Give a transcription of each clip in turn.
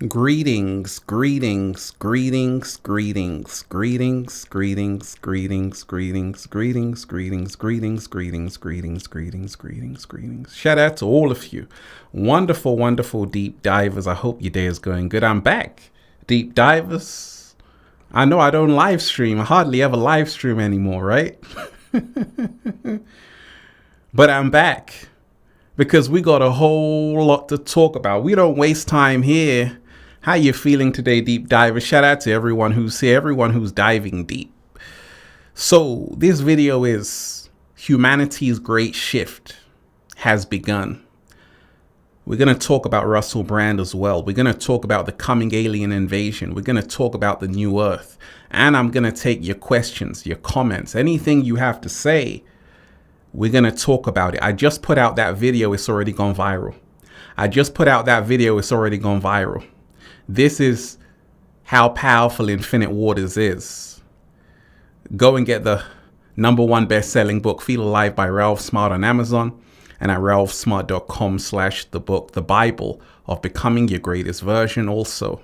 Greetings, greetings, greetings, greetings, greetings, greetings, greetings, greetings, greetings, greetings, greetings, greetings, greetings, greetings, greetings, greetings. Shout out to all of you. Wonderful, wonderful deep divers. I hope your day is going good. I'm back. Deep divers. I know I don't live stream. I hardly ever live stream anymore, right? But I'm back because we got a whole lot to talk about. We don't waste time here. How you feeling today, deep divers? Shout out to everyone who's here, everyone who's diving deep. So this video is humanity's great shift has begun. We're going to talk about Russell Brand as well. We're going to talk about the coming alien invasion. We're going to talk about the new earth. And I'm going to take your questions, your comments, anything you have to say. We're going to talk about it. I just put out that video. It's already gone viral. It's already gone viral. This is how powerful Infinite Waters is. Go and get the #1 best-selling book, Feel Alive by Ralph Smart on Amazon and at ralphsmart.com/the book, the Bible of Becoming Your Greatest Version. Also,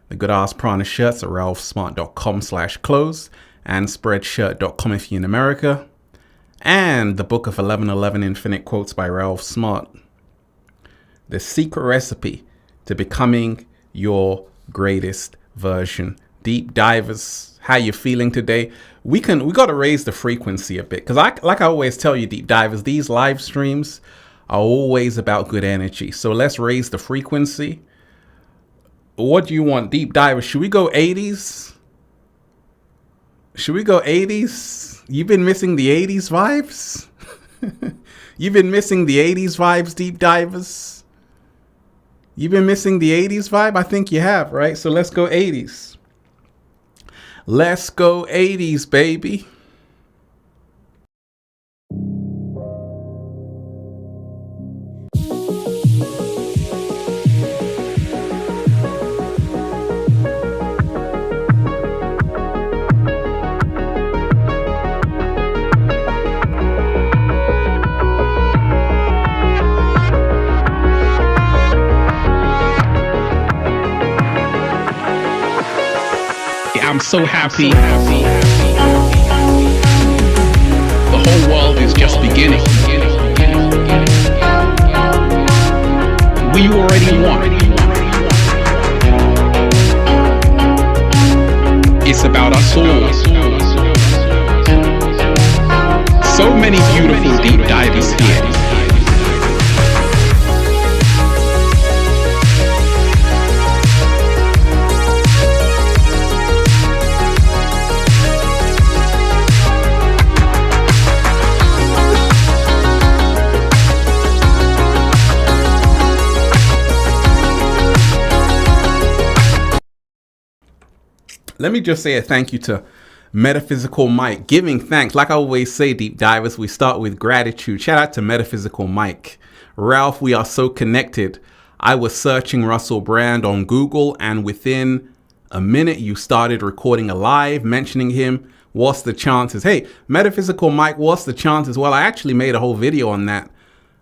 the Good Ass Prana shirts at ralphsmart.com/clothes and spreadshirt.com if you're in America. And the book of 1111 Infinite Quotes by Ralph Smart. The secret recipe to becoming your greatest version. Deep divers, how you feeling today? We got to raise the frequency a bit because like I always tell you, deep divers, these live streams are always about good energy. So let's raise the frequency. What do you want, deep divers? Should we go 80s? Should we go 80s? You've been missing the 80s vibes? You've been missing the 80s vibes, deep divers? You've been missing the 80s vibe? I think you have, right? So let's go 80s. Let's go 80s, baby. I'm so happy. The whole world is just beginning. We already won. It's about us all. So many beautiful deep divers here. Let me just say a thank you to Metaphysical Mike. Giving thanks. Like I always say, deep divers, we start with gratitude. Shout out to Metaphysical Mike. Ralph, we are so connected. I was searching Russell Brand on Google, and within a minute, you started recording a live, mentioning him. What's the chances? Hey, Metaphysical Mike, what's the chances? Well, I actually made a whole video on that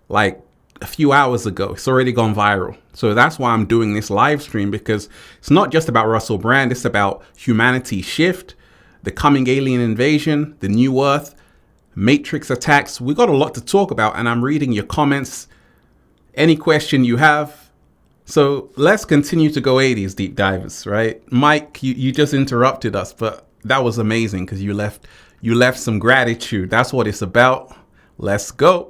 like a few hours ago. It's already gone viral. So that's why I'm doing this live stream, because it's not just about Russell Brand. It's about humanity's shift, the coming alien invasion, the new earth, matrix attacks. We got a lot to talk about, and I'm reading your comments, any question you have. So let's continue to go 80s, deep divers, right? Mike, you just interrupted us, but that was amazing because you left some gratitude. That's what it's about. Let's go.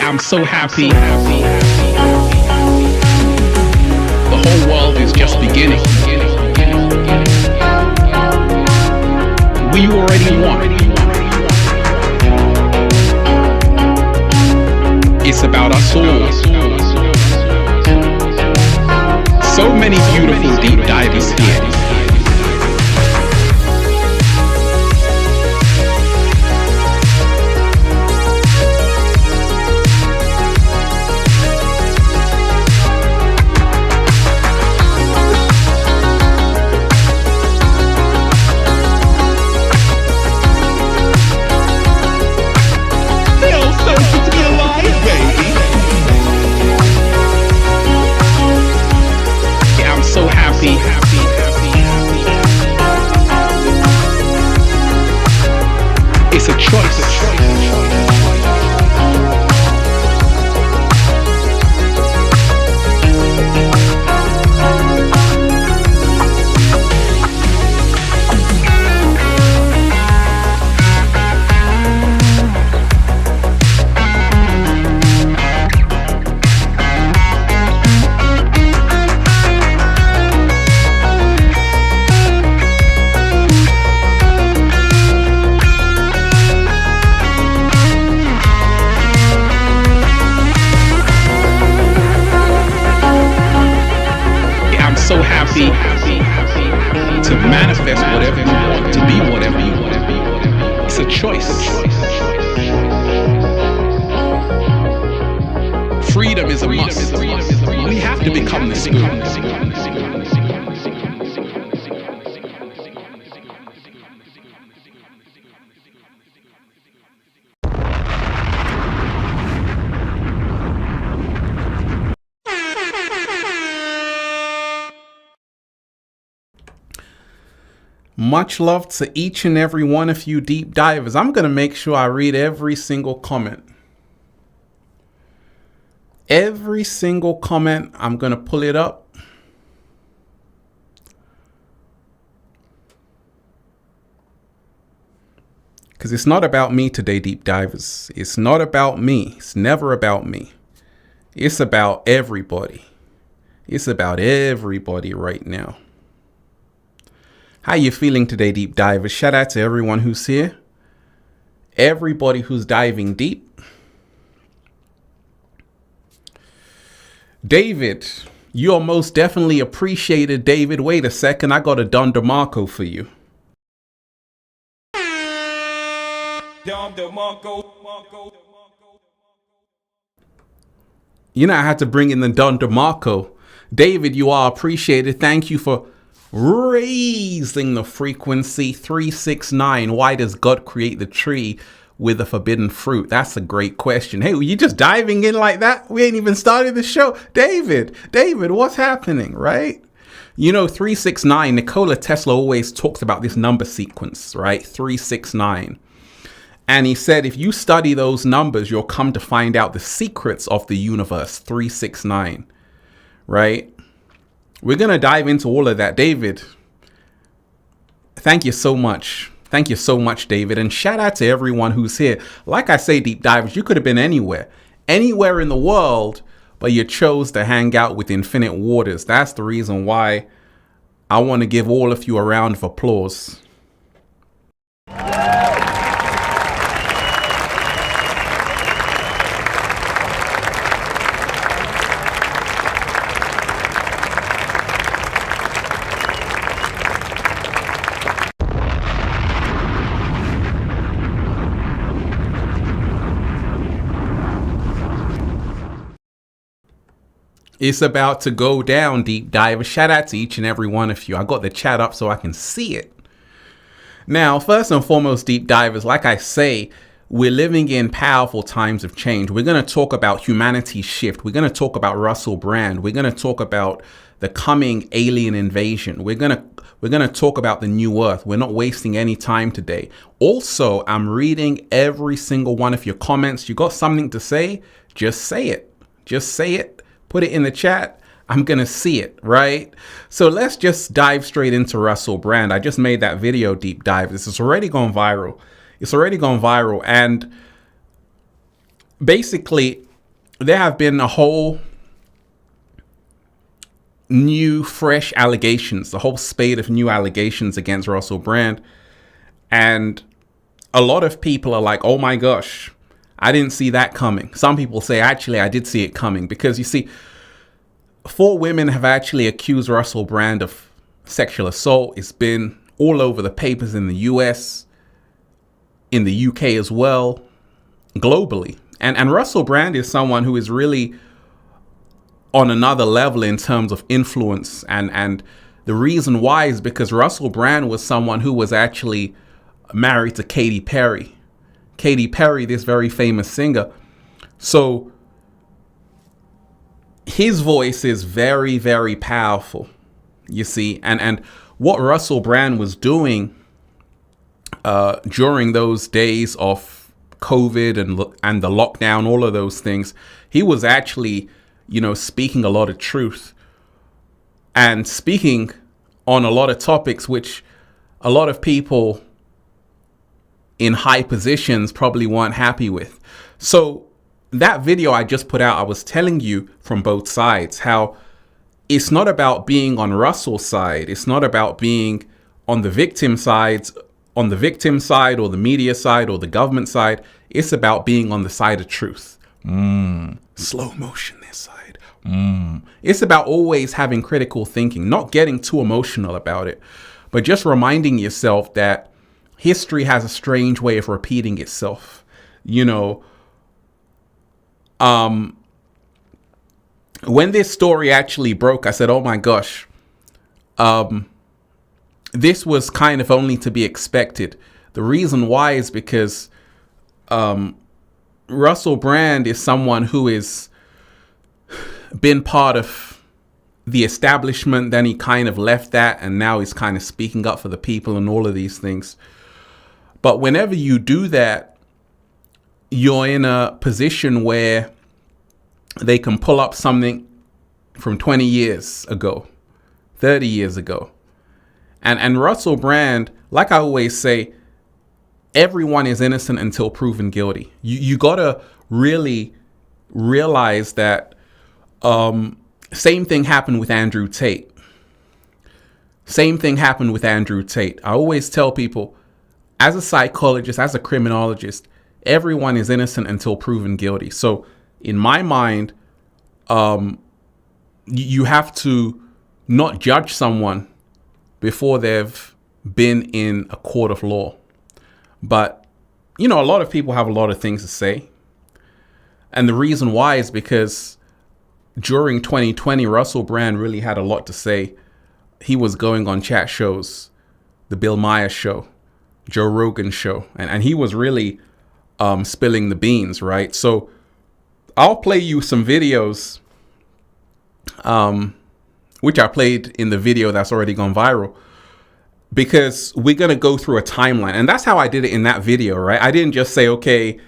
I'm so happy. The whole world is just beginning. We already won. It's about us all. So many beautiful deep divers here. a must. We have to become the spoon. Much love to each and every one of you deep divers. I'm going to make sure I read every single comment. Every single comment, I'm going to pull it up. Because it's not about me today, deep divers. It's not about me. It's never about me. It's about everybody. It's about everybody right now. How you feeling today, deep divers? Shout out to everyone who's here. Everybody who's diving deep. David, you're most definitely appreciated, David. Wait a second, I got a Don DeMarco for you. You know, I had to bring in the Don DeMarco. David, you are appreciated. Thank you for raising the frequency. 369. Why does God create the tree with the forbidden fruit? That's a great question. Hey, were you just diving in like that? We ain't even started the show. David, what's happening, right? You know, 369, Nikola Tesla always talks about this number sequence, right? 369. And he said, if you study those numbers, you'll come to find out the secrets of the universe. 369, right? We're going to dive into all of that. David, thank you so much. Thank you so much, David. And shout out to everyone who's here. Like I say, deep divers, you could have been anywhere in the world, but you chose to hang out with Infinite Waters. That's the reason why I want to give all of you a round of applause. It's about to go down, deep diver. Shout out to each and every one of you. I got the chat up so I can see it. Now, first and foremost, deep divers, like I say, we're living in powerful times of change. We're going to talk about humanity's shift. We're going to talk about Russell Brand. We're going to talk about the coming alien invasion. We're going to talk about the new earth. We're not wasting any time today. Also, I'm reading every single one of your comments. You got something to say? Just say it. Just say it. Put it in the chat. I'm going to see it, right? So let's just dive straight into Russell Brand. I just made that video, deep dive. This has already gone viral. It's already gone viral. And basically, there have been a whole new, fresh allegations, the whole spate of new allegations against Russell Brand. And a lot of people are like, oh my gosh, I didn't see that coming. Some people say, actually, I did see it coming, because you see, 4 women have actually accused Russell Brand of sexual assault. It's been all over the papers in the US, in the UK as well, globally. And Russell Brand is someone who is really on another level in terms of influence. And the reason why is because Russell Brand was someone who was actually married to Katy Perry. Katy Perry, this very famous singer. So his voice is very, very powerful, you see. And what Russell Brand was doing during those days of COVID and the lockdown, all of those things, he was actually, you know, speaking a lot of truth and speaking on a lot of topics which a lot of people in high positions probably weren't happy with. So that video I just put out, I was telling you from both sides how it's not about being on Russell's side. It's not about being on the victim side or the media side or the government side. It's about being on the side of truth. Slow motion this side. It's about always having critical thinking, not getting too emotional about it, but just reminding yourself that history has a strange way of repeating itself. You know, when this story actually broke, I said, oh my gosh, this was kind of only to be expected. The reason why is because Russell Brand is someone who has been part of the establishment, then he kind of left that, and now he's kind of speaking up for the people and all of these things. But whenever you do that, you're in a position where they can pull up something from 20 years ago, 30 years ago. And Russell Brand, like I always say, everyone is innocent until proven guilty. You got to really realize that same thing happened with Andrew Tate. Same thing happened with Andrew Tate. I always tell people, as a psychologist, as a criminologist, everyone is innocent until proven guilty. So in my mind, you have to not judge someone before they've been in a court of law. But, you know, a lot of people have a lot of things to say. And the reason why is because during 2020, Russell Brand really had a lot to say. He was going on chat shows, the Bill Maher show, Joe Rogan show, and he was really spilling the beans, right? So I'll play you some videos, which I played in the video that's already gone viral, because we're going to go through a timeline. And that's how I did it in that video, right? I didn't just say, okay,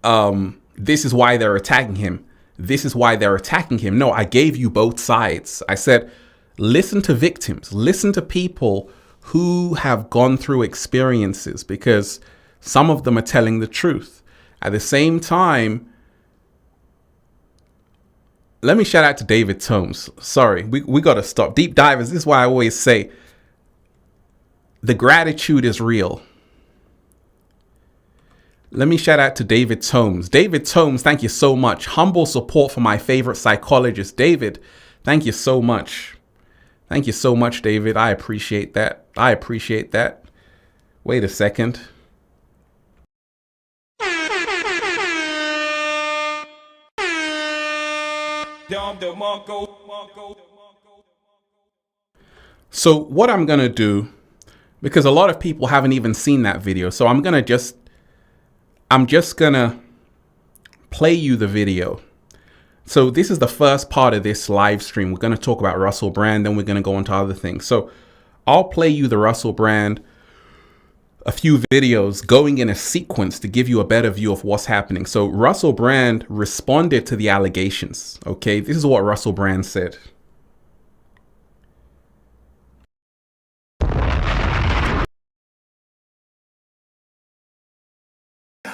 this is why they're attacking him. This is why they're attacking him. No, I gave you both sides. I said, listen to victims, listen to people who have gone through experiences, because some of them are telling the truth. At the same time, let me shout out to David Tomes. Sorry, we got to stop. Deep divers, this is why I always say the gratitude is real. Let me shout out to David Tomes. David Tomes, thank you so much. Humble support for my favorite psychologist. David, thank you so much. Thank you so much, David. I appreciate that. I appreciate that. Wait a second. So what I'm going to do, because a lot of people haven't even seen that video, so I'm just going to play you the video. So this is the first part of this live stream. We're going to talk about Russell Brand, then we're going to go on to other things. So I'll play you the Russell Brand, a few videos going in a sequence to give you a better view of what's happening. So Russell Brand responded to the allegations. Okay, this is what Russell Brand said.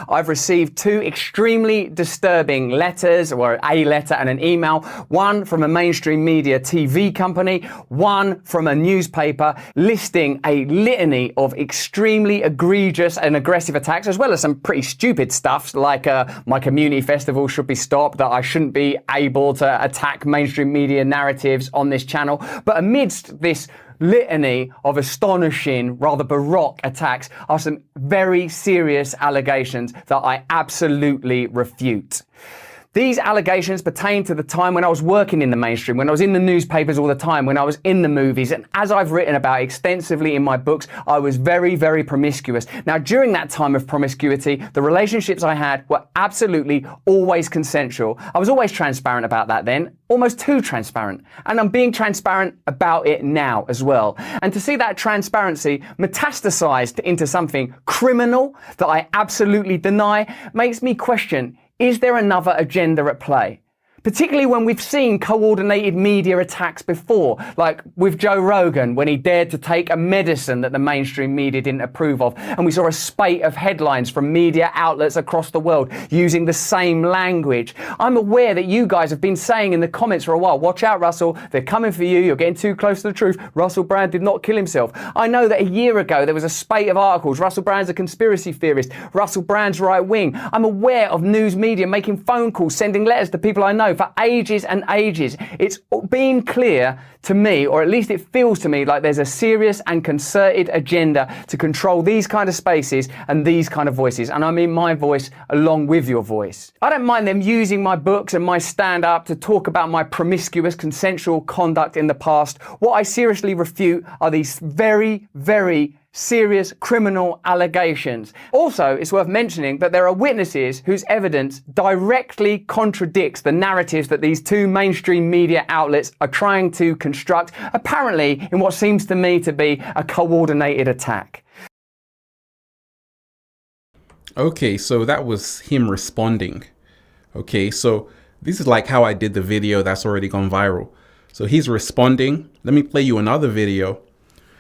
I've received two extremely disturbing letters, or a letter and an email, one from a mainstream media TV company, one from a newspaper, listing a litany of extremely egregious and aggressive attacks, as well as some pretty stupid stuff like my community festival should be stopped, that I shouldn't be able to attack mainstream media narratives on this channel. But amidst this litany of astonishing, rather baroque attacks are some very serious allegations that I absolutely refute. These allegations pertain to the time when I was working in the mainstream, when I was in the newspapers all the time, when I was in the movies, and as I've written about extensively in my books, I was very, very promiscuous. Now, during that time of promiscuity, the relationships I had were absolutely always consensual. I was always transparent about that then, almost too transparent. And I'm being transparent about it now as well. And to see that transparency metastasized into something criminal that I absolutely deny makes me question, is there another agenda at play? Particularly when we've seen coordinated media attacks before, like with Joe Rogan when he dared to take a medicine that the mainstream media didn't approve of. And we saw a spate of headlines from media outlets across the world using the same language. I'm aware that you guys have been saying in the comments for a while, watch out, Russell, they're coming for you, you're getting too close to the truth. Russell Brand did not kill himself. I know that a year ago there was a spate of articles, Russell Brand's a conspiracy theorist, Russell Brand's right wing. I'm aware of news media making phone calls, sending letters to people I know, know for ages and ages. It's been clear to me, or at least it feels to me like there's a serious and concerted agenda to control these kind of spaces and these kind of voices. And I mean my voice along with your voice. I don't mind them using my books and my stand-up to talk about my promiscuous consensual conduct in the past. What I seriously refute are these very, very serious criminal allegations. Also, it's worth mentioning that there are witnesses whose evidence directly contradicts the narratives that these two mainstream media outlets are trying to construct, apparently in what seems to me to be a coordinated attack. Okay, so that was him responding. Okay, so this is like how I did the video that's already gone viral. So he's responding. Let me play you another video.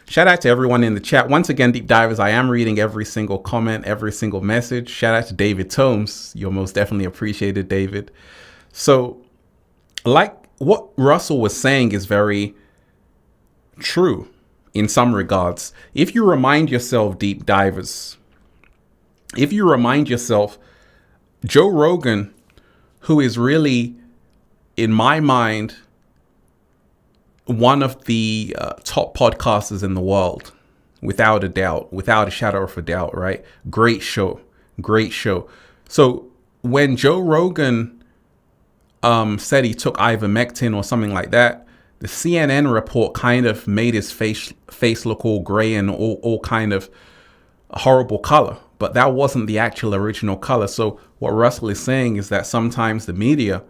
Shout out to everyone in the chat. Once again, Deep Divers, I am reading every single comment, every single message. Shout out to David Tomes. You're most definitely appreciated, David. So like what Russell was saying is very true in some regards. If you remind yourself, Deep Divers, if you remind yourself, Joe Rogan, who is really, in my mind, one of the top podcasters in the world, without a doubt, without a shadow of a doubt, right? Great show, great show. So when Joe Rogan said he took ivermectin or something like that, the CNN report kind of made his face look all gray and all kind of a horrible color. But that wasn't the actual original color. So what Russell is saying is that sometimes the media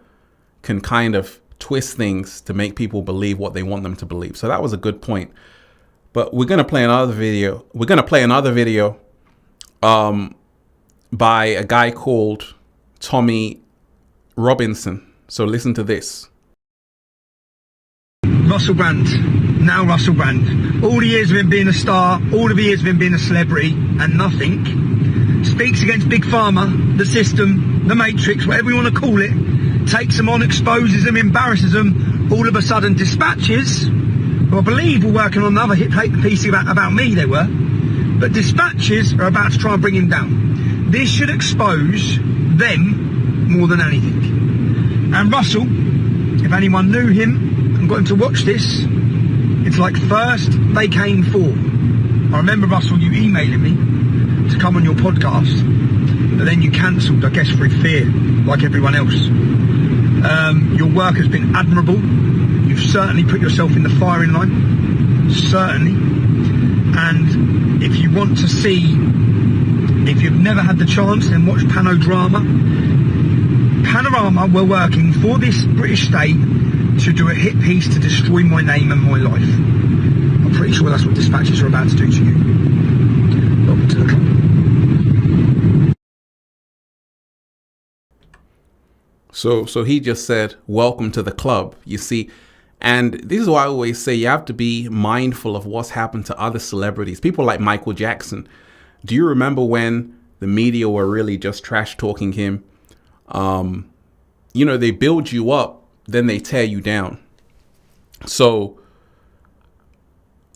can kind of twist things to make people believe what they want them to believe. So that was a good point. But we're going to play another video. We're going to play another video by a guy called Tommy Robinson. So listen to this. Russell Brand, now Russell Brand. All the years of him being a star, all of the years of him being a celebrity, and nothing. Speaks against Big Pharma, the system, the Matrix, whatever you want to call it. Takes them on, exposes them, embarrasses them. All of a sudden dispatches, who I believe were working on another hit piece about me, they were. But dispatches are about to try and bring him down. This should expose them more than anything. And Russell, if anyone knew him and got him to watch this, it's like first they came for. I remember, Russell, you emailing me to come on your podcast, but then you cancelled, I guess, through fear, like everyone else. Your work has been admirable. You've certainly put yourself in the firing line. Certainly. And if you want to see, if you've never had the chance, then watch Panorama. Panorama were working for this British state to do a hit piece to destroy my name and my life. I'm pretty sure that's what dispatches are about to do to you. Welcome to the club. So he just said, welcome to the club, you see. And this is why I always say you have to be mindful of what's happened to other celebrities. People like Michael Jackson. Do you remember when the media were really just trash talking him? You know, they build you up, then they tear you down. So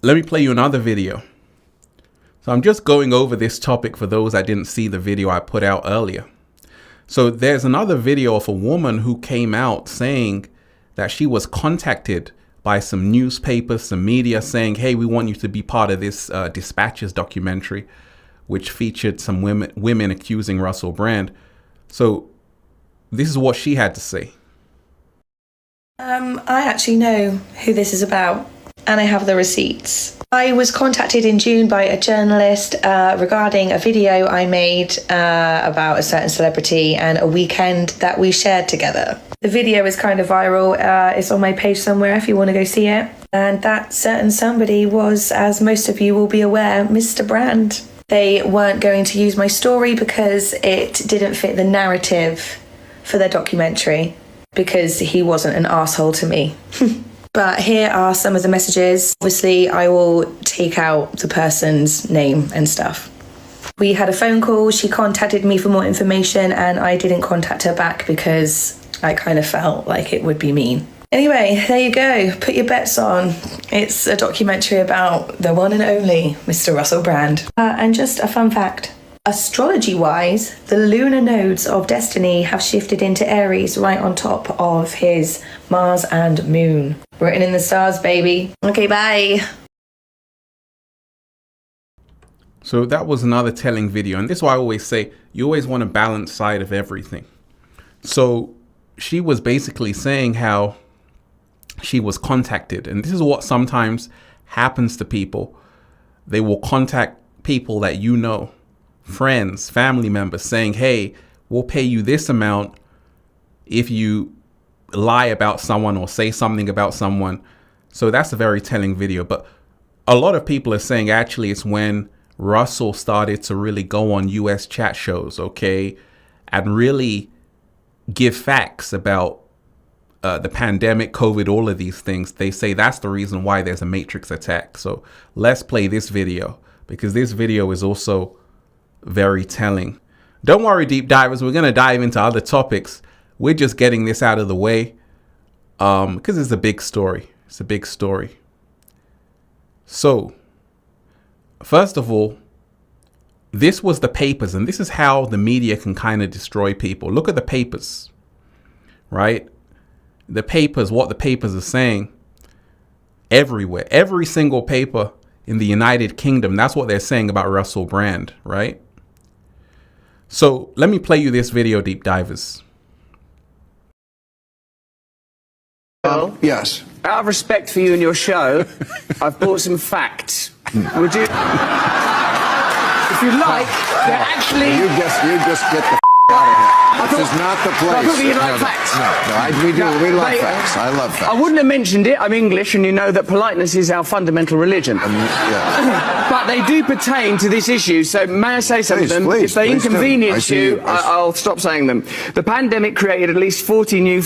let me play you another video. So I'm just going over this topic for those that didn't see the video I put out earlier. So there's another video of a woman who came out saying that she was contacted by some newspapers, some media saying, hey, we want you to be part of this Dispatches documentary, which featured some women accusing Russell Brand. So this is what she had to say. I actually know who this is about, and I have the receipts. I was contacted in June by a journalist regarding a video I made about a certain celebrity and a weekend that we shared together. The video is kind of viral. It's on my page somewhere if you want to go see it. And that certain somebody was, as most of you will be aware, Mr. Brand. They weren't going to use my story because it didn't fit the narrative for their documentary, because he wasn't an asshole to me. But here are some of the messages. Obviously, I will take out the person's name and stuff. We had a phone call. She contacted me for more information, and I didn't contact her back because I kind of felt like it would be mean. Anyway, there you go. Put your bets on. It's a documentary about the one and only Mr. Russell Brand. And just a fun fact. Astrology-wise, the lunar nodes of destiny have shifted into Aries right on top of his Mars and Moon. Written in the stars, baby. Okay, bye. So that was another telling video. And this is why I always say, you always want a balanced side of everything. So she was basically saying how she was contacted. And this is what sometimes happens to people. They will contact people that you know, friends, family members, saying, hey, we'll pay you this amount if you lie about someone or say something about someone. So that's a very telling video. But a lot of people are saying actually it's when Russell started to really go on US chat shows, okay, and really give facts about the pandemic, COVID, all of these things. They say that's the reason why there's a Matrix attack. So let's play this video, because this video is also very telling. Don't worry, deep divers, we're going to dive into other topics. We're just getting this out of the way because it's a big story. It's a big story. So first of all, this was the papers, and this is how the media can kind of destroy people. Look at the papers, right? The papers, what the papers are saying everywhere, every single paper in the United Kingdom. That's what they're saying about Russell Brand, right? So let me play you this video, deep divers. Well, yes. Out of respect for you and your show, I've brought some facts. Would you? If you like, they're actually. You just get the out of here. This is not the place. I thought you'd like facts. We love facts. I love facts. I wouldn't have mentioned it. I'm English, and you know that politeness is our fundamental religion. Yeah. But they do pertain to this issue, so may I say some of them? Please, if they please inconvenience do. you, I'll stop saying them. The pandemic created at least 40 new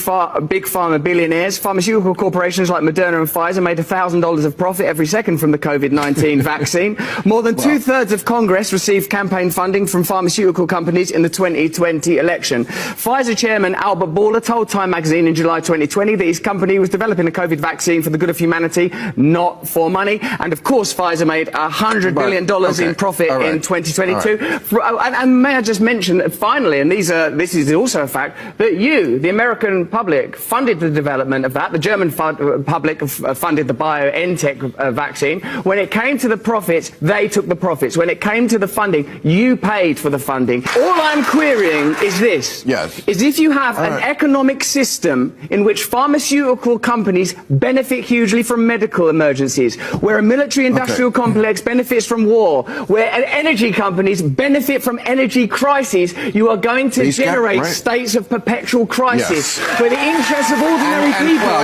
big pharma billionaires. Pharmaceutical corporations like Moderna and Pfizer made $1,000 of profit every second from the COVID-19 vaccine. More than two-thirds of Congress received campaign funding from pharmaceutical companies in the 2020 election. Pfizer chairman Albert Bourla told Time magazine in July 2020 that his company was developing a COVID vaccine for the good of humanity, not for money. And of course, Pfizer made $100 billion in profit in 2022. And may I just mention that finally, and this is also a fact, that you, the American public, funded the development of that. The German public funded the BioNTech vaccine. When it came to the profits, they took the profits. When it came to the funding, you paid for the funding. All I'm querying is this. Yes. Is if you have an economic system in which pharmaceutical companies benefit hugely from medical emergencies, where a military-industrial complex benefits from war, where energy companies benefit from energy crises, you are going to generate states of perpetual crisis, where the interests of ordinary people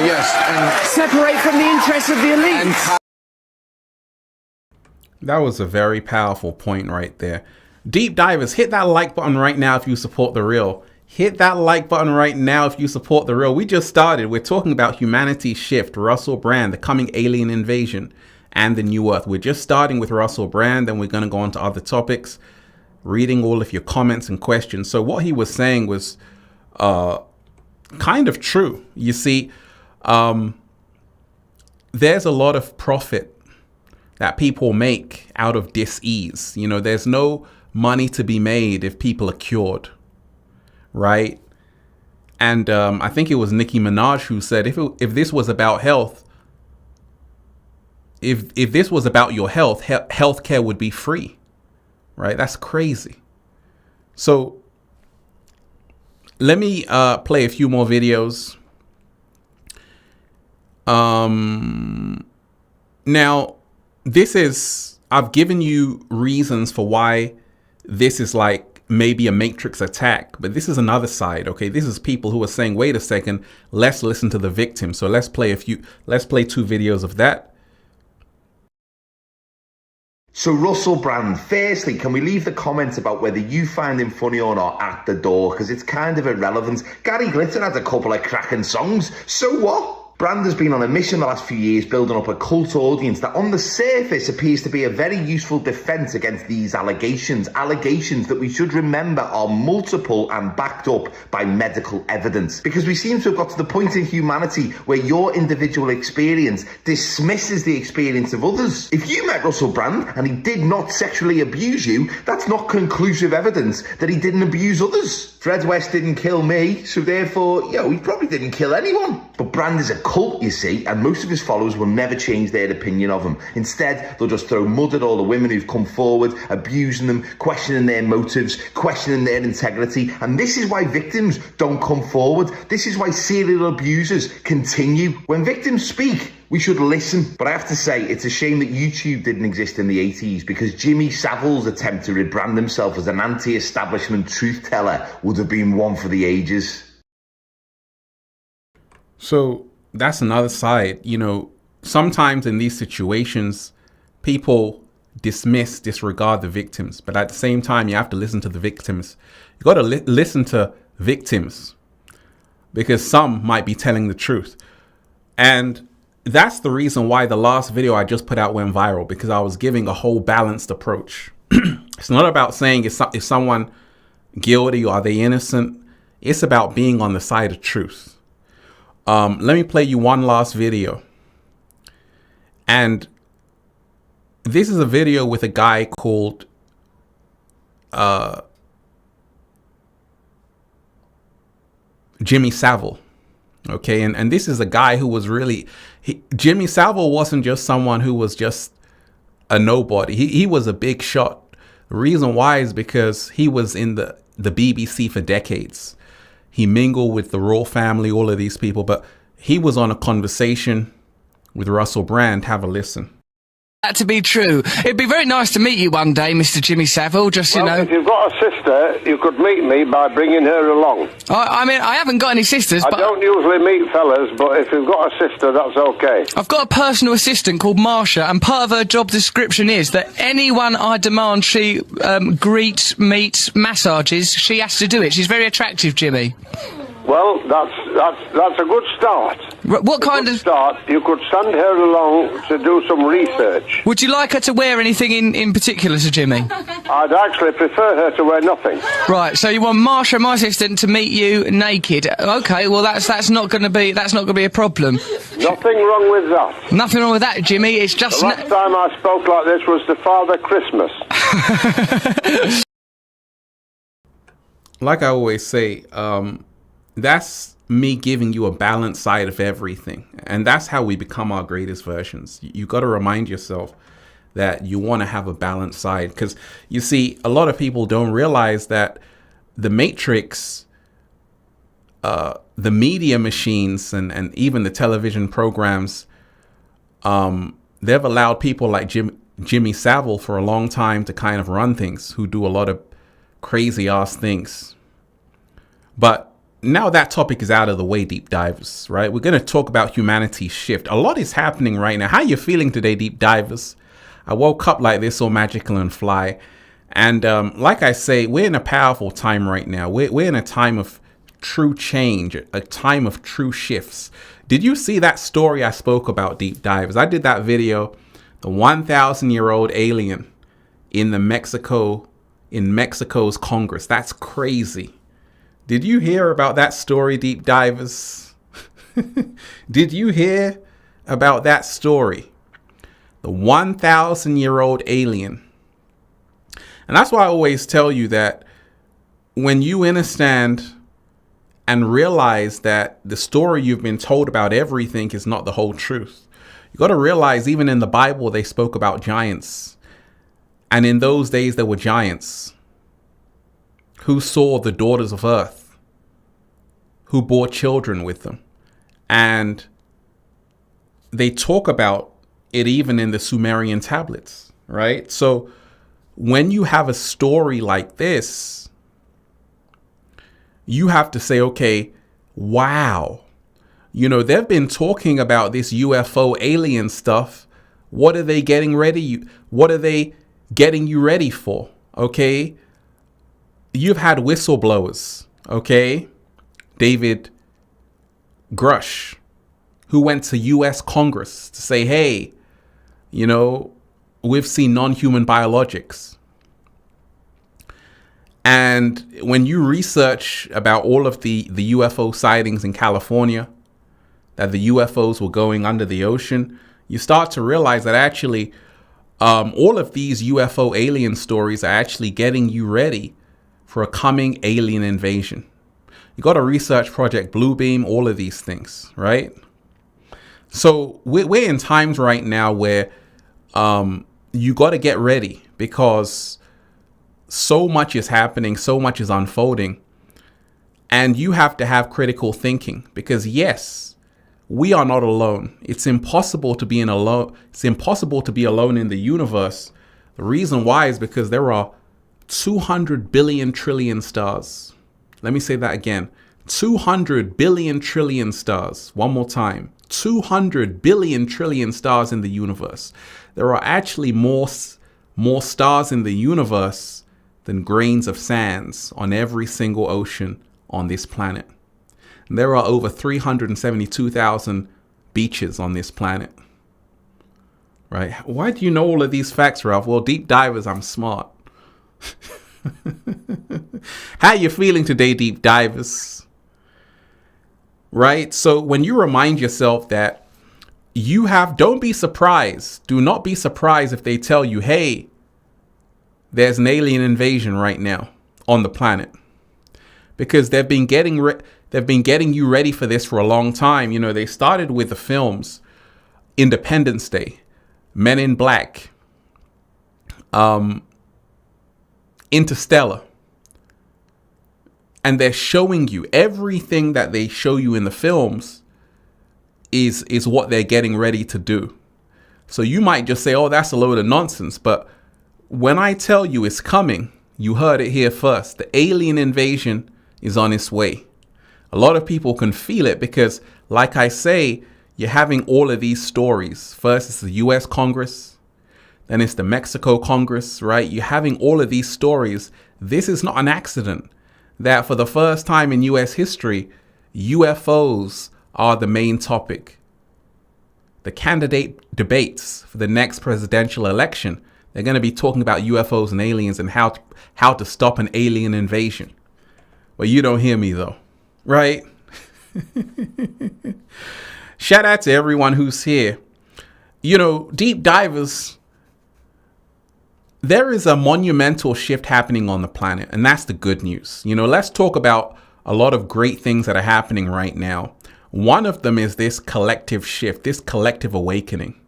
separate from the interests of the elite. That was a very powerful point right there. Deep divers, hit that like button right now if you support The Real. Hit that like button right now if you support The Real. We just started. We're talking about Humanity's Shift, Russell Brand, the coming alien invasion, and the New Earth. We're just starting with Russell Brand, then we're going to go on to other topics, reading all of your comments and questions. So what he was saying was kind of true. You see, there's a lot of profit that people make out of dis-ease. You know, there's no money to be made if people are cured, right? And I think it was Nicki Minaj who said, if this was about health, if this was about your health, healthcare would be free, right? That's crazy. So let me play a few more videos. Now, I've given you reasons for why this is like maybe a Matrix attack, but this is another side, okay? This is people who are saying, wait a second, let's listen to the victim. So let's play two videos of that. So Russell Brand, firstly, can we leave the comments about whether you find him funny or not at the door? Because it's kind of irrelevant. Gary Glitter had a couple of cracking songs. So what? Brand has been on a mission the last few years building up a cult audience that on the surface appears to be a very useful defence against these allegations. Allegations that we should remember are multiple and backed up by medical evidence. Because we seem to have got to the point in humanity where your individual experience dismisses the experience of others. If you met Russell Brand and he did not sexually abuse you, that's not conclusive evidence that he didn't abuse others. Fred West didn't kill me, so therefore, he probably didn't kill anyone. But Brand is a cult, you see, and most of his followers will never change their opinion of him. Instead, they'll just throw mud at all the women who've come forward, abusing them, questioning their motives, questioning their integrity. And this is why victims don't come forward. This is why serial abusers continue. When victims speak, we should listen. But I have to say, it's a shame that YouTube didn't exist in the 80s, because Jimmy Savile's attempt to rebrand himself as an anti-establishment truth teller would have been one for the ages. So that's another side. Sometimes in these situations, people disregard the victims. But at the same time, you have to listen to the victims. You got to listen to victims, because some might be telling the truth. And that's the reason why the last video I just put out went viral, because I was giving a whole balanced approach. It's not about saying is someone guilty or are they innocent. It's about being on the side of truth. Let me play you one last video. And this is a video with a guy called Jimmy Savile. Okay, and this is a guy who was really, Jimmy Savile wasn't just someone who was just a nobody. He was a big shot. The reason why is because he was in the BBC for decades. He mingled with the royal family, all of these people, but he was on a conversation with Russell Brand. Have a listen. That to be true. It'd be very nice to meet you one day, Mr. Jimmy Savile, just, if you've got a sister, you could meet me by bringing her along. I mean, I haven't got any sisters, but... I don't usually meet fellas, but if you've got a sister, that's okay. I've got a personal assistant called Marsha, and part of her job description is that anyone I demand she greets, meets, massages, she has to do it. She's very attractive, Jimmy. Well, that's a good start. What kind of start? You could send her along to do some research. Would you like her to wear anything in particular, Sir Jimmy? I'd actually prefer her to wear nothing. Right. So you want Marsha, my assistant, to meet you naked? Okay. Well, that's not going to be a problem. Nothing wrong with that. Nothing wrong with that, Jimmy. It's just the last time I spoke like this was to Father Christmas. Like I always say, that's me giving you a balanced side of everything. And that's how we become our greatest versions. You got to remind yourself that you want to have a balanced side. Because you see, a lot of people don't realize that the Matrix, the media machines and even the television programs, they've allowed people like Jimmy Savile for a long time to kind of run things, who do a lot of crazy ass things. But now that topic is out of the way, deep divers, right? We're going to talk about humanity's shift. A lot is happening right now. How you feeling today, deep divers? I woke up like this, all magical and fly. And like I say, we're in a powerful time right now. We're in a time of true change, a time of true shifts. Did you see that story I spoke about, deep divers? I did that video, the 1,000-year-old alien in Mexico's Congress. That's crazy. Did you hear about that story, deep divers? Did you hear about that story? The 1,000-year-old alien. And that's why I always tell you that when you understand and realize that the story you've been told about everything is not the whole truth, you got to realize even in the Bible, they spoke about giants. And in those days, there were giants who saw the daughters of earth, who bore children with them. And they talk about it even in the Sumerian tablets, right? So when you have a story like this, you have to say, okay, wow, they've been talking about this UFO alien stuff. What are they getting ready? What are they getting you ready for? Okay. You've had whistleblowers, okay? David Grush, who went to US Congress to say, hey, you know, we've seen non-human biologics. And when you research about all of the UFO sightings in California, that the UFOs were going under the ocean, you start to realize that actually all of these UFO alien stories are actually getting you ready for a coming alien invasion. You got to research Project Bluebeam, all of these things, right? So we're in times right now where you got to get ready, because so much is happening, so much is unfolding, and you have to have critical thinking, because yes, we are not alone. It's impossible to be alone. It's impossible to be alone in the universe. The reason why is because there are 200 billion trillion stars. Let me say that again. 200 billion trillion stars. One more time. 200 billion trillion stars in the universe. There are actually more stars in the universe than grains of sands on every single ocean on this planet. And there are over 372,000 beaches on this planet. Right? Why do you know all of these facts, Ralph? Well, deep divers, I'm smart. How you feeling today, deep divers? Right? So when you remind yourself that don't be surprised. Do not be surprised if they tell you, hey, there's an alien invasion right now on the planet. Because they've been getting you ready for this for a long time. You know, they started with the films Independence Day, Men in Black, Interstellar. And they're showing you everything that they show you in the films is what they're getting ready to do. So you might just say, oh, that's a load of nonsense. But when I tell you it's coming, you heard it here first. The alien invasion is on its way. A lot of people can feel it because, like I say, you're having all of these stories. First, it's the US Congress. Then it's the Mexico Congress, right? You're having all of these stories. This is not an accident that for the first time in US history, UFOs are the main topic. The candidate debates for the next presidential election, they're going to be talking about UFOs and aliens and how to stop an alien invasion. Well, you don't hear me though, right? Shout out to everyone who's here. You know, deep divers, there is a monumental shift happening on the planet, and that's the good news. You know, let's talk about a lot of great things that are happening right now. One of them is this collective shift, this collective awakening,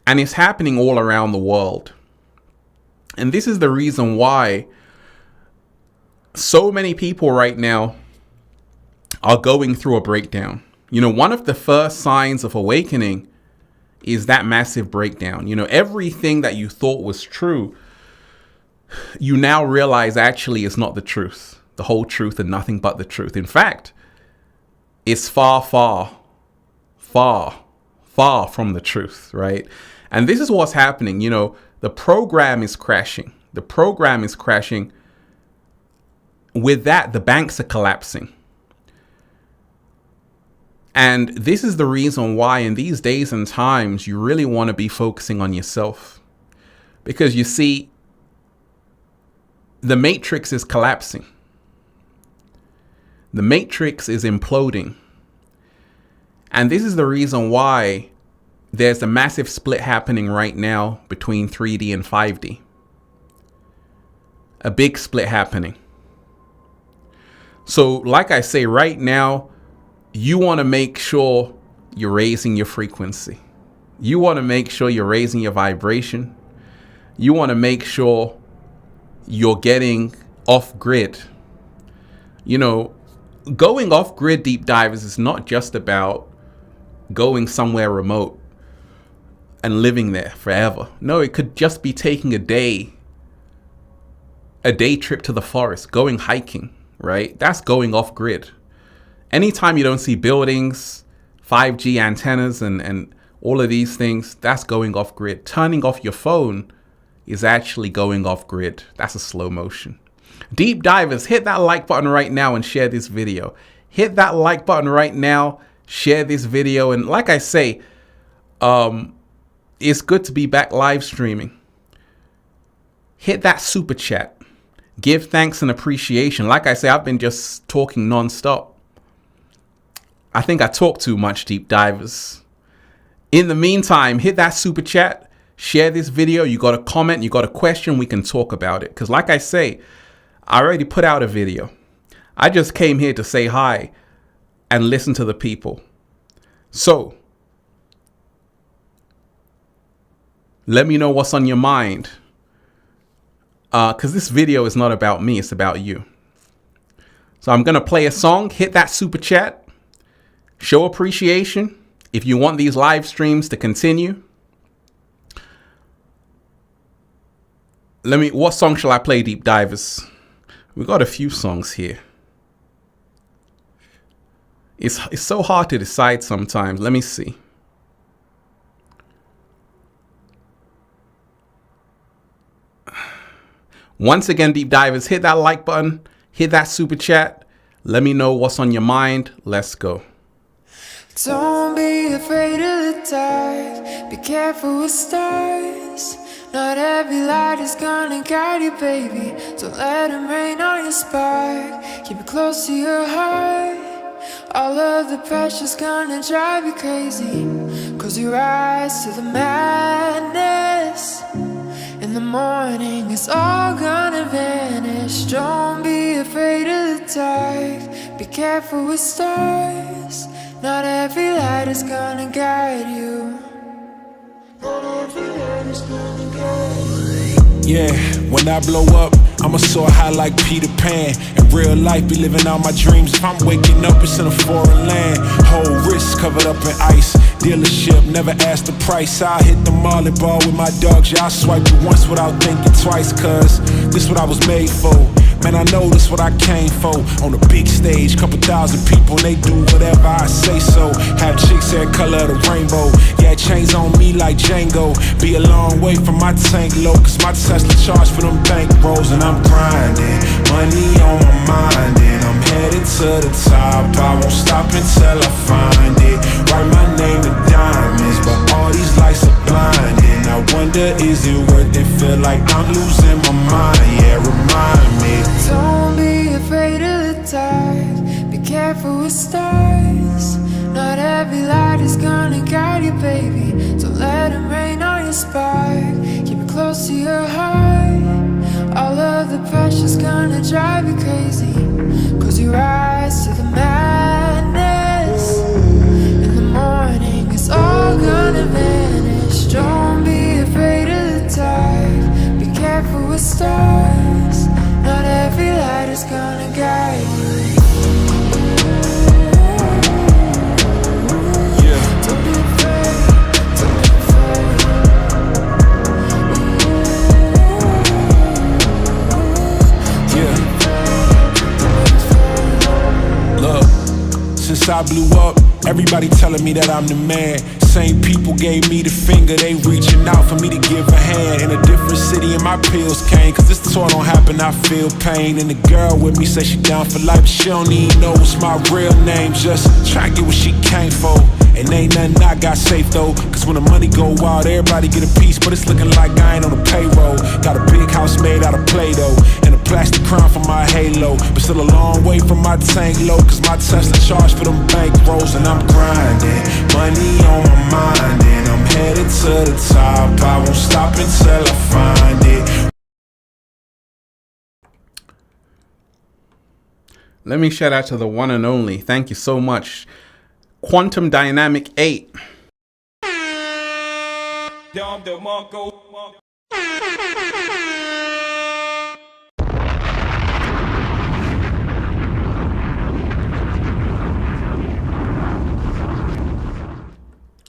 and it's happening all around the world. And this is the reason why so many people right now are going through a breakdown. You know, one of the first signs of awakening is that massive breakdown. You know, everything that you thought was true, you now realize actually is not the truth, the whole truth and nothing but the truth. In fact, it's far, far, far, far from the truth, right? And this is what's happening. You know, the program is crashing. The program is crashing. With that, the banks are collapsing. And this is the reason why in these days and times, you really want to be focusing on yourself. Because you see, the matrix is collapsing. The matrix is imploding. And this is the reason why there's a massive split happening right now between 3D and 5D. A big split happening. So like I say, right now, you want to make sure you're raising your frequency. You want to make sure you're raising your vibration. You want to make sure you're getting off grid. You know, going off grid, deep divers, is not just about going somewhere remote and living there forever. No, it could just be taking a day trip to the forest, going hiking, right? That's going off grid. Anytime you don't see buildings, 5G antennas and all of these things, that's going off grid. Turning off your phone is actually going off grid. That's a slow motion. Deep divers, hit that like button right now and share this video. Hit that like button right now. share this video. And like I say, it's good to be back live streaming. Hit that super chat. Give thanks and appreciation. Like I say, I've been just talking nonstop. I think I talk too much, deep divers. In the meantime, hit that super chat. Share this video. You got a comment, you got a question, we can talk about it. Because like I say, I already put out a video. I just came here to say hi and listen to the people. So, let me know what's on your mind. Because this video is not about me, it's about you. So I'm going to play a song. Hit that super chat. Show appreciation. If you want these live streams to continue. What song shall I play, deep divers? We got a few songs here. It's so hard to decide sometimes. Let me see. Once again, deep divers, hit that like button, hit that super chat. Let me know what's on your mind. Let's go. Don't be afraid of the dark. Be careful with stars. Not every light is gonna guide you, baby. Don't let them rain on your spark. Keep it close to your heart. All of the pressure's gonna drive you crazy. Close your eyes to the madness. In the morning it's all gonna vanish. Don't be afraid of the dark. Be careful with stars. Not every light is gonna guide you. Yeah, when I blow up, I'ma soar high like Peter Pan. In real life, be living out my dreams. If I'm waking up, it's in a foreign land. Whole wrist covered up in ice. Dealership, never asked the price. I hit the mall and ball with my dogs. Yeah, I swipe you once without thinking twice. Cause this what I was made for. Man, I know this what I came for. On the big stage, couple thousand people, and they do whatever I say so. Have chicks that color of the rainbow. Yeah, chains on me like Django. Be a long way from my tank low. Cause my Tesla charge for them bank rolls. And I'm grinding, money on my mind. And I'm headed to the top. I won't stop until I find it. Write my name in diamonds, but all these lights are blinding. I wonder, is it worth it? Feel like I'm losing my mind. Yeah, remind me. Don't be afraid of the dark. Be careful with stars. Not every light is gonna guide you, baby. Don't let them rain on your spark. Keep it close to your heart. All of the pressure's gonna drive you crazy. Close your eyes to the madness. In the morning it's all gonna vanish. Don't be afraid of the dark. Be careful with stars. Not every light is gonna guide you. Yeah. Don't be afraid, don't be afraid. Yeah. Look, since I blew up, everybody telling me that I'm the man. Same people gave me the finger, they reaching out for me to give a hand. In a different city and my pills came. Cause this tour don't happen, I feel pain. And the girl with me say she down for life, but she don't even know what's my real name. Just try to get what she came for. And ain't nothing I got safe though. Cause when the money go wild, everybody get a piece. But it's looking like I ain't on the payroll. Got a big house made out of Play-Doh. And a plastic crown for my halo. But still a long way from my tank low. Cause my Tesla charge for them bank rolls. And I'm grinding, money on my mind. And I'm headed to the top. I won't stop until I find it. Let me shout out to the one and only. Thank you so much. Quantum Dynamic 8.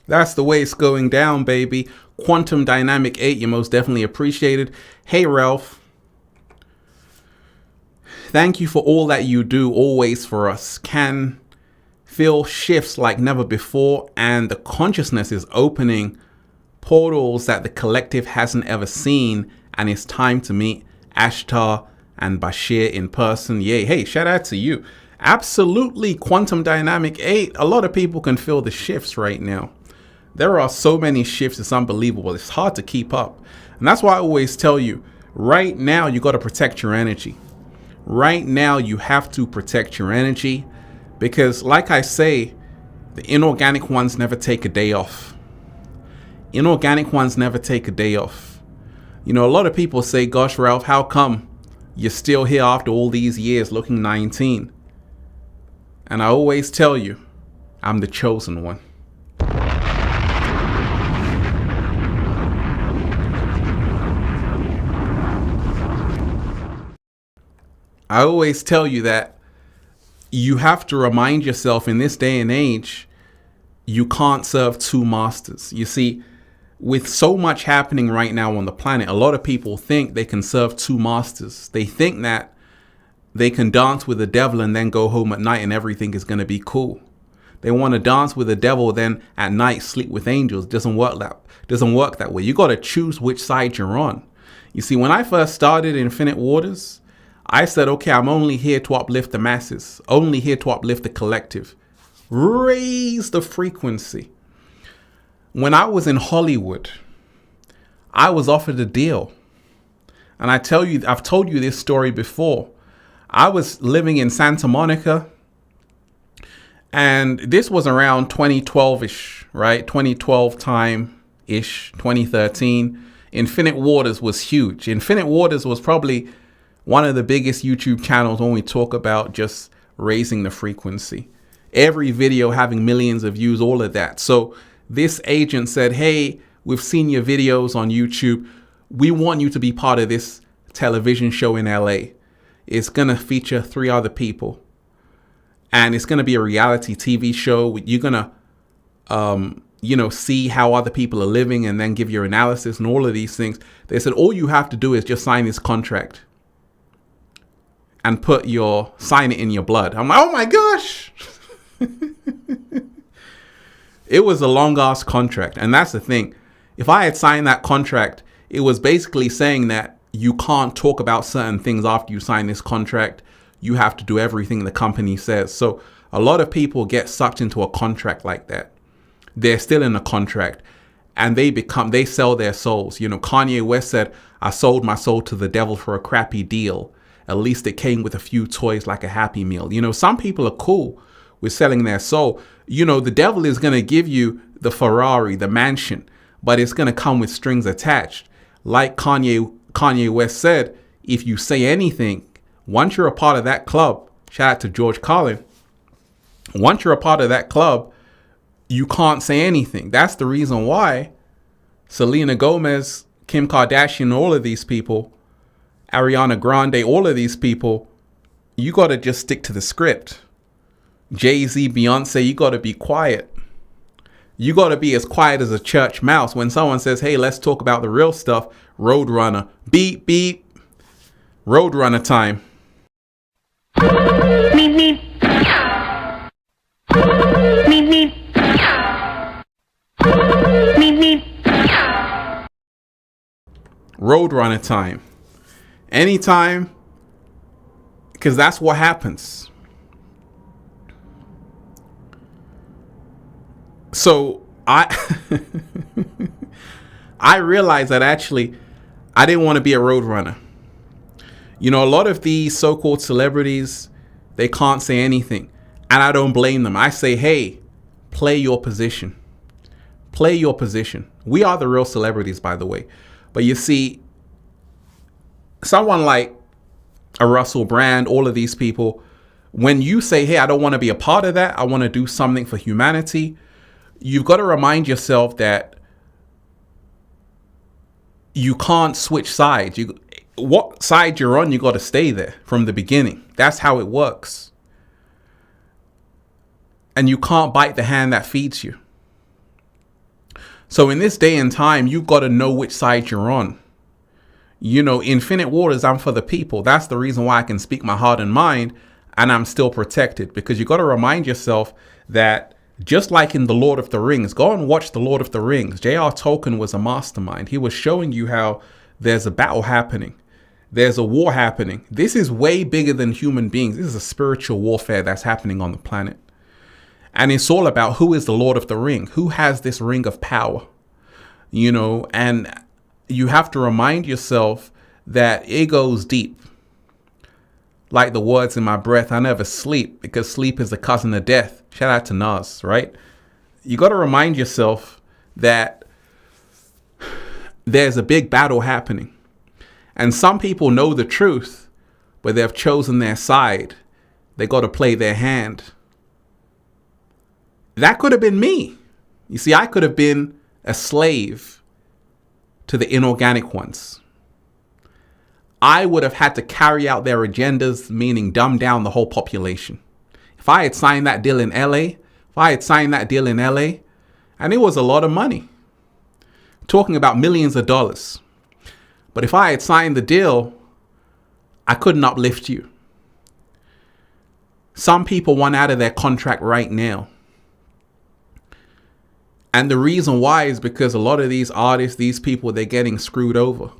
That's the way it's going down, baby. Quantum Dynamic 8, you're most definitely appreciated. Hey, Ralph. Thank you for all that you do always for us. Can feel shifts like never before, and the consciousness is opening portals that the collective hasn't ever seen, and it's time to meet Ashtar and Bashir in person. Yay. Hey, shout out to you. Absolutely, Quantum Dynamic 8. A lot of people can feel the shifts right now. There are so many shifts, it's unbelievable. It's hard to keep up. And that's why I always tell you, right now, you got to protect your energy. Right now, you have to protect your energy because, like I say, the inorganic ones never take a day off. Inorganic ones never take a day off. You know, a lot of people say, gosh, Ralph, how come you're still here after all these years looking 19? And I always tell you, I'm the chosen one. I always tell you that you have to remind yourself in this day and age, you can't serve two masters. You see, with so much happening right now on the planet, a lot of people think they can serve two masters. They think that they can dance with the devil and then go home at night and everything is going to be cool. They want to dance with the devil, then at night sleep with angels. Doesn't work that way. You got to choose which side you're on. You see, when I first started Infinite Waters, I said, okay, I'm only here to uplift the masses, only here to uplift the collective, raise the frequency. When I was in Hollywood, I was offered a deal. And I've told you this story before. I was living in Santa Monica, and this was around 2012-ish, right? 2012 time-ish, 2013. Infinite Waters was huge. Infinite Waters was probably one of the biggest YouTube channels when we talk about just raising the frequency. Every video having millions of views, all of that. So this agent said, hey, we've seen your videos on YouTube. We want you to be part of this television show in LA. It's going to feature 3 other people. And it's going to be a reality TV show. You're going to, see how other people are living and then give your analysis and all of these things. They said, all you have to do is just sign this contract and sign it in your blood. I'm like, oh my gosh. It was a long ass contract. And that's the thing. If I had signed that contract, it was basically saying that you can't talk about certain things after you sign this contract. You have to do everything the company says. So a lot of people get sucked into a contract like that. They're still in a contract and they sell their souls. You know, Kanye West said, I sold my soul to the devil for a crappy deal. At least it came with a few toys like a Happy Meal. You know, some people are cool with selling their soul. You know, the devil is going to give you the Ferrari, the mansion, but it's going to come with strings attached. Like Kanye West said, if you say anything, once you're a part of that club, shout out to George Carlin, once you're a part of that club, you can't say anything. That's the reason why Selena Gomez, Kim Kardashian, all of these people, Ariana Grande, all of these people, you got to just stick to the script. Jay-Z, Beyonce, you got to be quiet. You got to be as quiet as a church mouse. When someone says, hey, let's talk about the real stuff, Roadrunner, beep, beep, Roadrunner time. Meep, meep. Meep, meep. Meep, meep. Roadrunner time. Anytime, because that's what happens. So I realized that actually I didn't want to be a roadrunner. You know, a lot of these so-called celebrities, they can't say anything. And I don't blame them. I say, hey, play your position. Play your position. We are the real celebrities, by the way. But you see, someone like a Russell Brand, all of these people, when you say, hey, I don't want to be a part of that, I want to do something for humanity, you've got to remind yourself that you can't switch sides. What side you're on, you got to stay there from the beginning. That's how it works. And you can't bite the hand that feeds you. So in this day and time, you've got to know which side you're on. You know, Infinite Waters, I'm for the people. That's the reason why I can speak my heart and mind, and I'm still protected. Because you got to remind yourself that just like in The Lord of the Rings, go and watch The Lord of the Rings. J.R. Tolkien was a mastermind. He was showing you how there's a battle happening. There's a war happening. This is way bigger than human beings. This is a spiritual warfare that's happening on the planet. And it's all about who is the Lord of the ring, who has this ring of power, you know, and you have to remind yourself that it goes deep. Like the words in my breath, I never sleep because sleep is the cousin of death. Shout out to Nas, right? You got to remind yourself that there's a big battle happening. And some people know the truth, but they've chosen their side. They got to play their hand. That could have been me. You see, I could have been a slave to the inorganic ones. I would have had to carry out their agendas, meaning dumb down the whole population. If I had signed that deal in LA, and it was a lot of money, talking about millions of dollars. But if I had signed the deal, I couldn't uplift you. Some people want out of their contract right now. And the reason why is because a lot of these artists, these people, they're getting screwed over.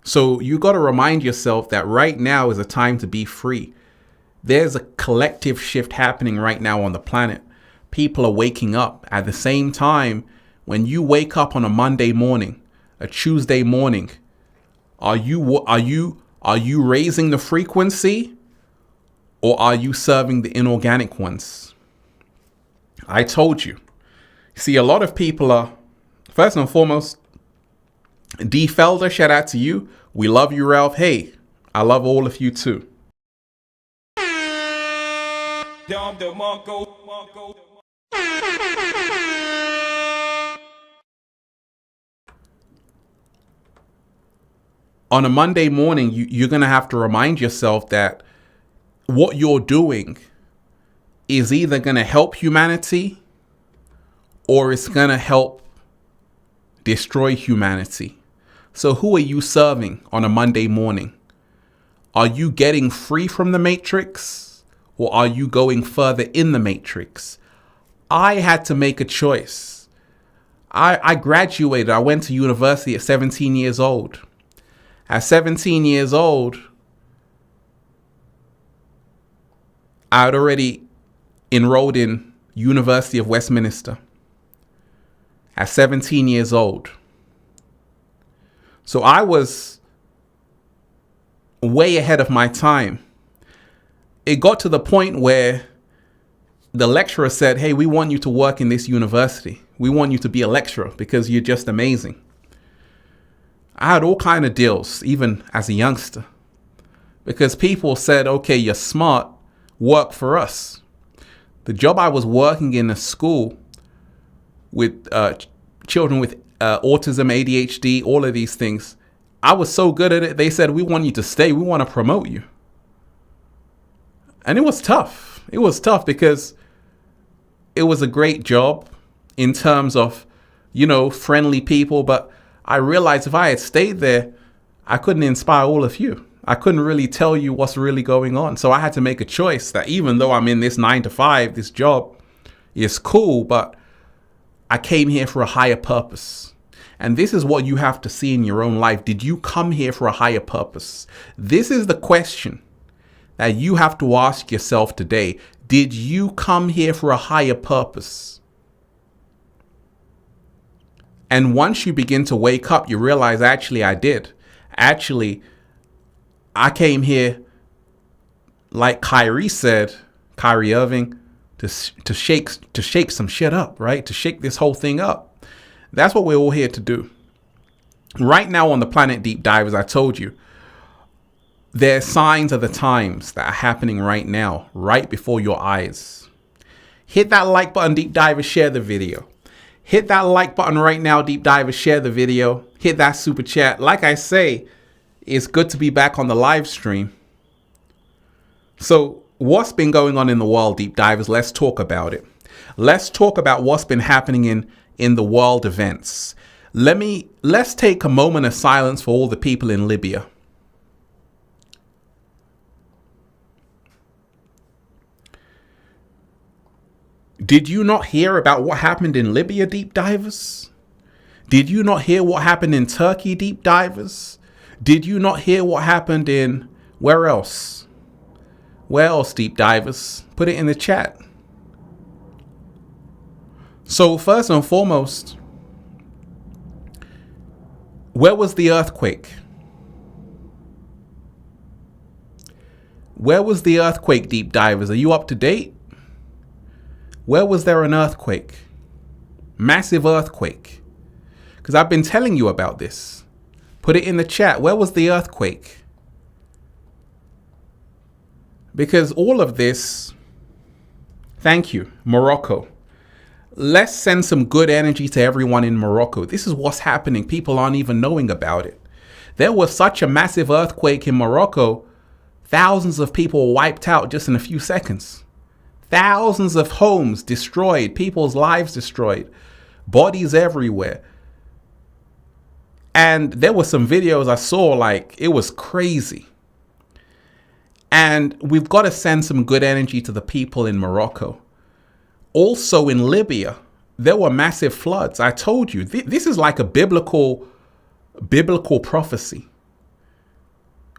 So you got to remind yourself that right now is a time to be free. There's a collective shift happening right now on the planet. People are waking up. At the same time, when you wake up on a Monday morning, a Tuesday morning, are you raising the frequency, or are you serving the inorganic ones? I told you. See, a lot of people are, first and foremost, D Felder, shout out to you. We love you, Ralph. Hey, I love all of you too. On a Monday morning, you're going to have to remind yourself that what you're doing is either going to help humanity or it's going to help destroy humanity. So who are you serving on a Monday morning? Are you getting free from the matrix, or are you going further in the matrix? I had to make a choice. I graduated. I went to university at 17 years old. At 17 years old, I had already enrolled in University of Westminster. At 17 years old. So I was way ahead of my time. It got to the point where the lecturer said, hey, we want you to work in this university. We want you to be a lecturer because you're just amazing. I had all kinds of deals, even as a youngster, because people said, okay, you're smart, work for us. The job I was working in a school with children with autism, ADHD, all of these things, I was so good at it, they said, we want you to stay, we want to promote you. And it was tough. It was tough because it was a great job in terms of, you know, friendly people, but I realized if I had stayed there, I couldn't inspire all of you. I couldn't really tell you what's really going on. So I had to make a choice that even though I'm in this 9 to 5, this job is cool, but I came here for a higher purpose. And this is what you have to see in your own life. Did you come here for a higher purpose? This is the question that you have to ask yourself today. Did you come here for a higher purpose? And once you begin to wake up, you realize, actually, I did. Actually, I came here, like Kyrie said, Kyrie Irving, to shake some shit up, right? To shake this whole thing up. That's what we're all here to do. Right now on the Planet Deep Dive, as I told you, there are signs of the times that are happening right now, right before your eyes. Hit that like button, Deep Divers, share the video. Hit that like button right now, Deep Divers, share the video. Hit that super chat. Like I say, it's good to be back on the live stream. So what's been going on in the world, Deep Divers? Let's talk about it. Let's talk about what's been happening in the world events. Let's take a moment of silence for all the people in Libya. Did you not hear about what happened in Libya, Deep Divers? Did you not hear what happened in Turkey, Deep Divers? Did you not hear what happened in where else? Where else, deep divers? Put it in the chat. So first and foremost, where was the earthquake? Where was the earthquake, deep divers? Are you up to date? Where was there an earthquake? Massive earthquake. Because I've been telling you about this. Put it in the chat. Where was the earthquake? Because all of this, thank you, Morocco. Let's send some good energy to everyone in Morocco. This is what's happening. People aren't even knowing about it. There was such a massive earthquake in Morocco. Thousands of people were wiped out just in a few seconds. Thousands of homes destroyed, people's lives destroyed, bodies everywhere. And there were some videos I saw, like, it was crazy. And we've got to send some good energy to the people in Morocco. Also in Libya, there were massive floods. I told you, this is like a biblical prophecy.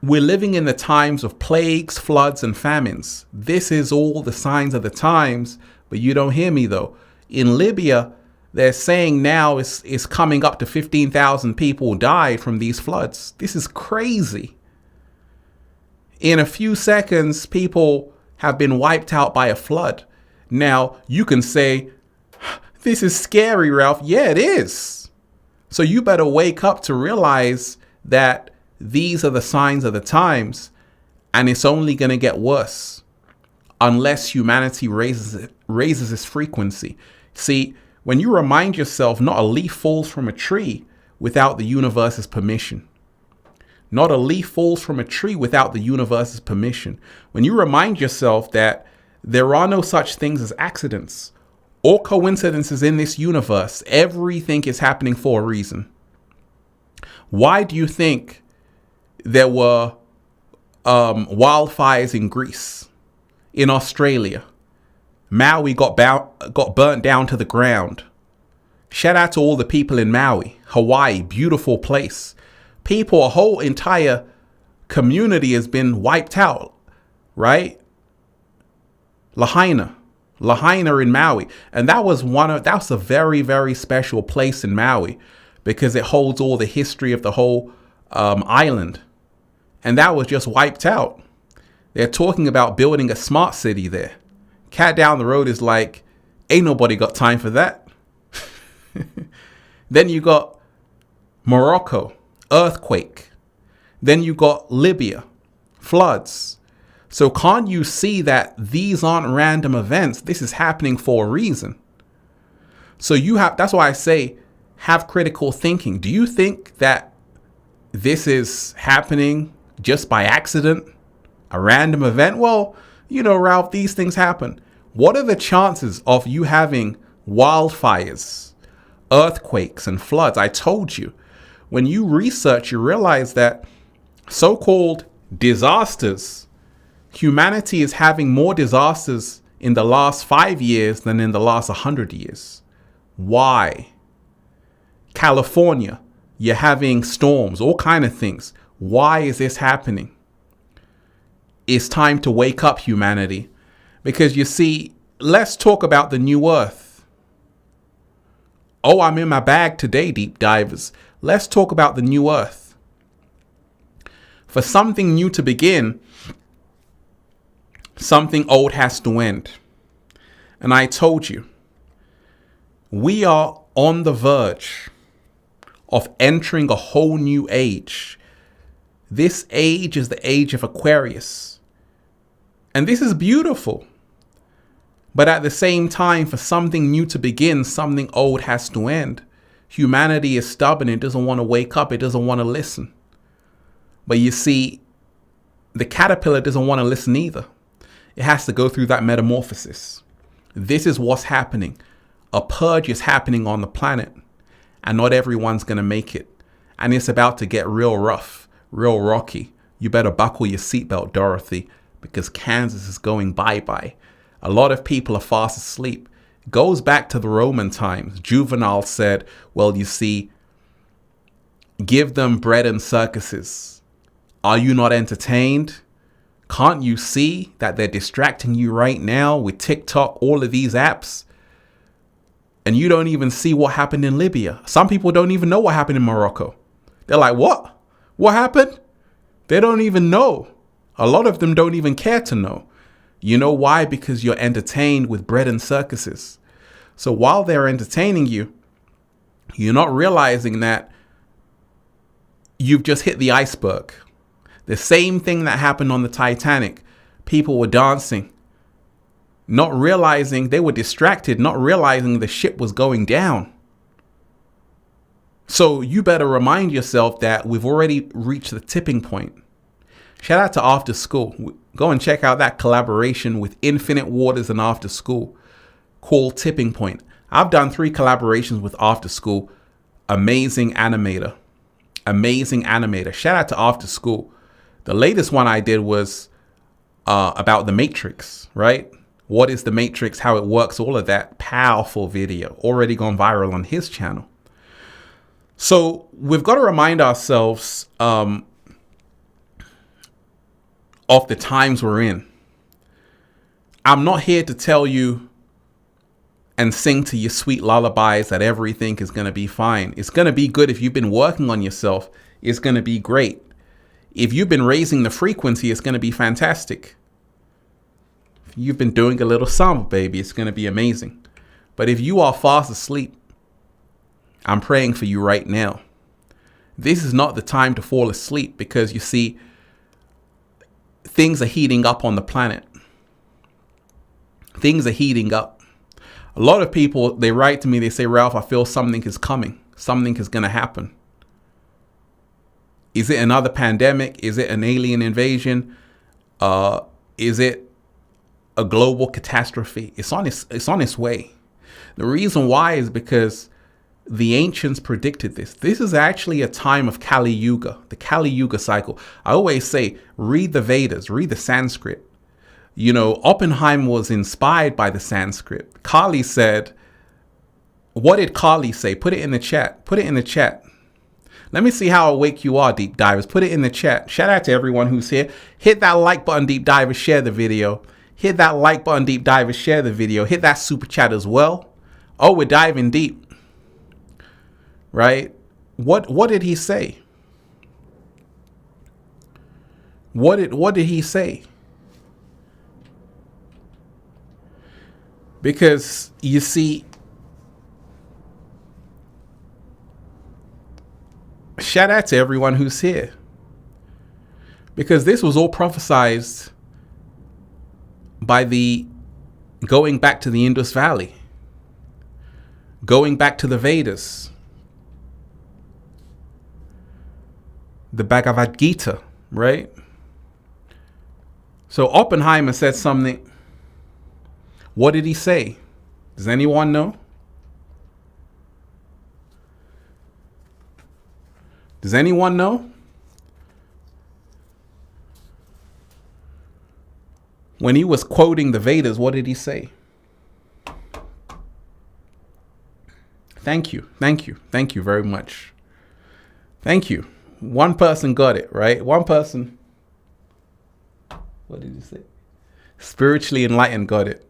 We're living in the times of plagues, floods, and famines. This is all the signs of the times, but you don't hear me though. In Libya, they're saying now it's coming up to 15,000 people died from these floods. This is crazy. In a few seconds, people have been wiped out by a flood. Now, you can say, this is scary, Ralph. Yeah, it is. So you better wake up to realize that these are the signs of the times, and it's only going to get worse unless humanity raises its frequency. See, when you remind yourself, not a leaf falls from a tree without the universe's permission. Not a leaf falls from a tree without the universe's permission. When you remind yourself that there are no such things as accidents or coincidences in this universe, everything is happening for a reason. Why do you think there were wildfires in Greece, in Australia? Maui got burnt down to the ground. Shout out to all the people in Maui, Hawaii, beautiful place. People, a whole entire community has been wiped out, right? Lahaina in Maui. And that's a very, very special place in Maui because it holds all the history of the whole island. And that was just wiped out. They're talking about building a smart city there. Cat down the road is like, ain't nobody got time for that. Then you got Morocco, earthquake. Then you got Libya, floods. So can't you see that these aren't random events? This is happening for a reason. So that's why I say, have critical thinking. Do you think that this is happening just by accident? A random event? Well, you know, Ralph, these things happen. What are the chances of you having wildfires, earthquakes, and floods? I told you, when you research, you realize that so-called disasters, humanity is having more disasters in the last 5 years than in the last 100 years. Why? California, you're having storms, all kind of things. Why is this happening? It's time to wake up, humanity. Because you see, let's talk about the new earth. Oh, I'm in my bag today, deep divers. Let's talk about the new earth. For something new to begin, something old has to end. And I told you, we are on the verge of entering a whole new age. This age is the age of Aquarius. And this is beautiful. But at the same time, for something new to begin, something old has to end. Humanity is stubborn. It doesn't want to wake up. It doesn't want to listen. But you see, the caterpillar doesn't want to listen either. It has to go through that metamorphosis. This is what's happening. A purge is happening on the planet. And not everyone's going to make it. And it's about to get real rough, real rocky. You better buckle your seatbelt, Dorothy, because Kansas is going bye-bye. A lot of people are fast asleep. It goes back to the Roman times. Juvenal said, well, you see, Give them bread and circuses. Are you not entertained? Can't you see that they're distracting you right now with TikTok, all of these apps? And you don't even see what happened in Libya. Some people don't even know what happened in Morocco. They're like, what? What happened? They don't even know. A lot of them don't even care to know. You know why? Because you're entertained with bread and circuses. So while they're entertaining you, you're not realizing that you've just hit the iceberg. The same thing that happened on the Titanic. People were dancing, not realizing they were distracted, not realizing the ship was going down. So you better remind yourself that we've already reached the tipping point. Shout out to After School. Go and check out that collaboration with Infinite Waters and After School called Tipping Point. I've done 3 collaborations with After School. Amazing animator. Amazing animator. Shout out to After School. The latest one I did was about the Matrix, right? What is the Matrix, how it works, all of that. Powerful video. Already gone viral on his channel. So we've got to remind ourselves of the times we're in. I'm not here to tell you and sing to your sweet lullabies that everything is going to be fine. It's going to be good if you've been working on yourself. It's going to be great. If you've been raising the frequency, it's going to be fantastic. If you've been doing a little samba, baby, it's going to be amazing. But if you are fast asleep, I'm praying for you right now. This is not the time to fall asleep because you see, things are heating up on the planet. Things are heating up. A lot of people, they write to me, they say, Ralph, I feel something is coming. Something is going to happen. Is it another pandemic? Is it an alien invasion? Is it a global catastrophe? It's on its way. The reason why is because the ancients predicted this. This is actually a time of Kali Yuga, the Kali Yuga cycle. I always say, read the Vedas, read the Sanskrit. You know, Oppenheimer was inspired by the Sanskrit. Kali said, what did Kali say? Put it in the chat. Put it in the chat. Let me see how awake you are, Deep Divers. Put it in the chat. Shout out to everyone who's here. Hit that like button, Deep Divers. Share the video. Hit that like button, Deep Divers. Share the video. Hit that super chat as well. Oh, we're diving deep. Right? What did he say? What did he say? Because you see, shout out to everyone who's here. Because this was all prophesized by the going back to the Indus Valley, going back to the Vedas, the Bhagavad Gita, right? So Oppenheimer said something. What did he say? Does anyone know? Does anyone know? When he was quoting the Vedas, what did he say? Thank you. Thank you. Thank you very much. Thank you. One person got it, right? One person. What did he say? Spiritually enlightened got it.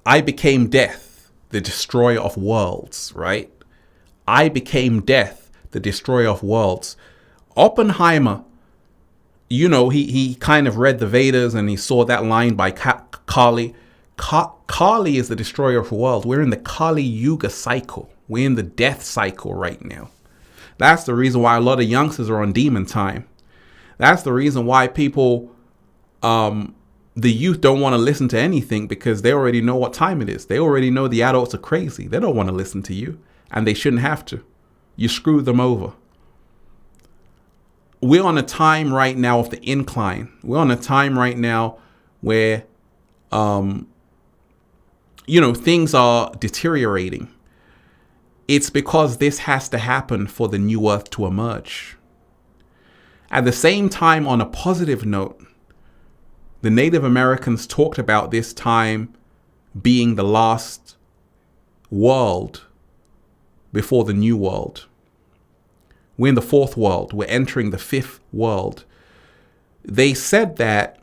I became death, the destroyer of worlds, right? I became death, the destroyer of worlds. Oppenheimer, you know, he kind of read the Vedas and he saw that line by Kali. Kali is the destroyer of the world. We're in the Kali Yuga cycle. We're in the death cycle right now. That's the reason why a lot of youngsters are on demon time. That's the reason why people, the youth don't want to listen to anything because they already know what time it is. They already know the adults are crazy. They don't want to listen to you and they shouldn't have to. You screw them over. We're on a time right now of the incline. We're on a time right now where, you know, things are deteriorating. It's because this has to happen for the new earth to emerge. At the same time, on a positive note, the Native Americans talked about this time being the last world before the new world. We're in the fourth world. We're entering the fifth world. They said that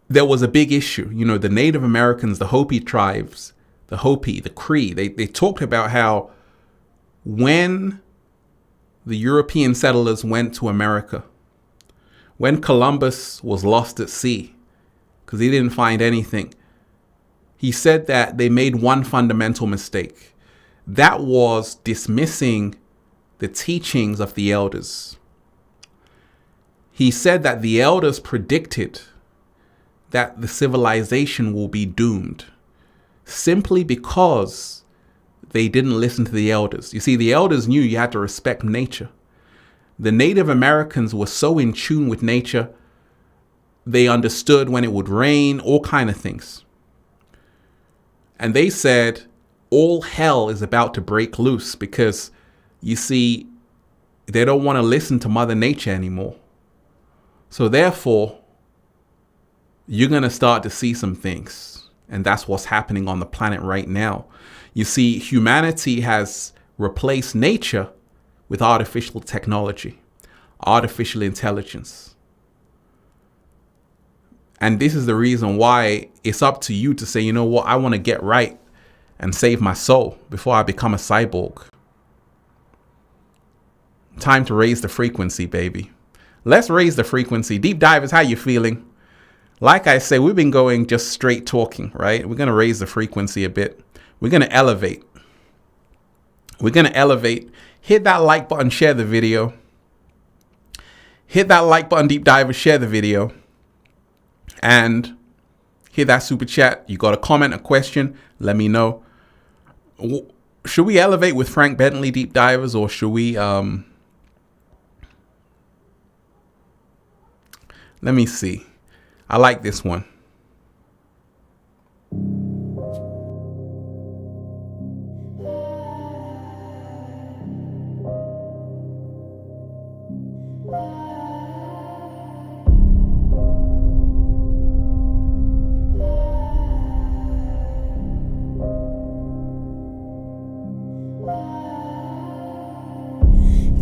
there was a big issue. You know, the Native Americans, the Hopi tribes, the Hopi, the Cree, they talked about how when the European settlers went to America, when Columbus was lost at sea, because he didn't find anything, he said that they made one fundamental mistake. That was dismissing the teachings of the elders. He said that the elders predicted that the civilization will be doomed simply because they didn't listen to the elders. You see, the elders knew you had to respect nature. The Native Americans were so in tune with nature, they understood when it would rain, all kind of things. And they said, all hell is about to break loose because, you see, they don't want to listen to Mother Nature anymore. So therefore, you're going to start to see some things. And that's what's happening on the planet right now. You see, humanity has replaced nature with artificial technology, artificial intelligence. And this is the reason why it's up to you to say, you know what, I want to get right and save my soul before I become a cyborg. Time to raise the frequency, baby. Let's raise the frequency. Deep Divers, how you feeling? Like I say, we've been going just straight talking, right? We're going to raise the frequency a bit. We're going to elevate. We're going to elevate. Hit that like button, share the video. Hit that like button, Deep Divers, share the video. And hit that super chat. You got a comment, a question, let me know. Should we elevate with Frank Bentley, Deep Divers, or should we... Let me see. I like this one.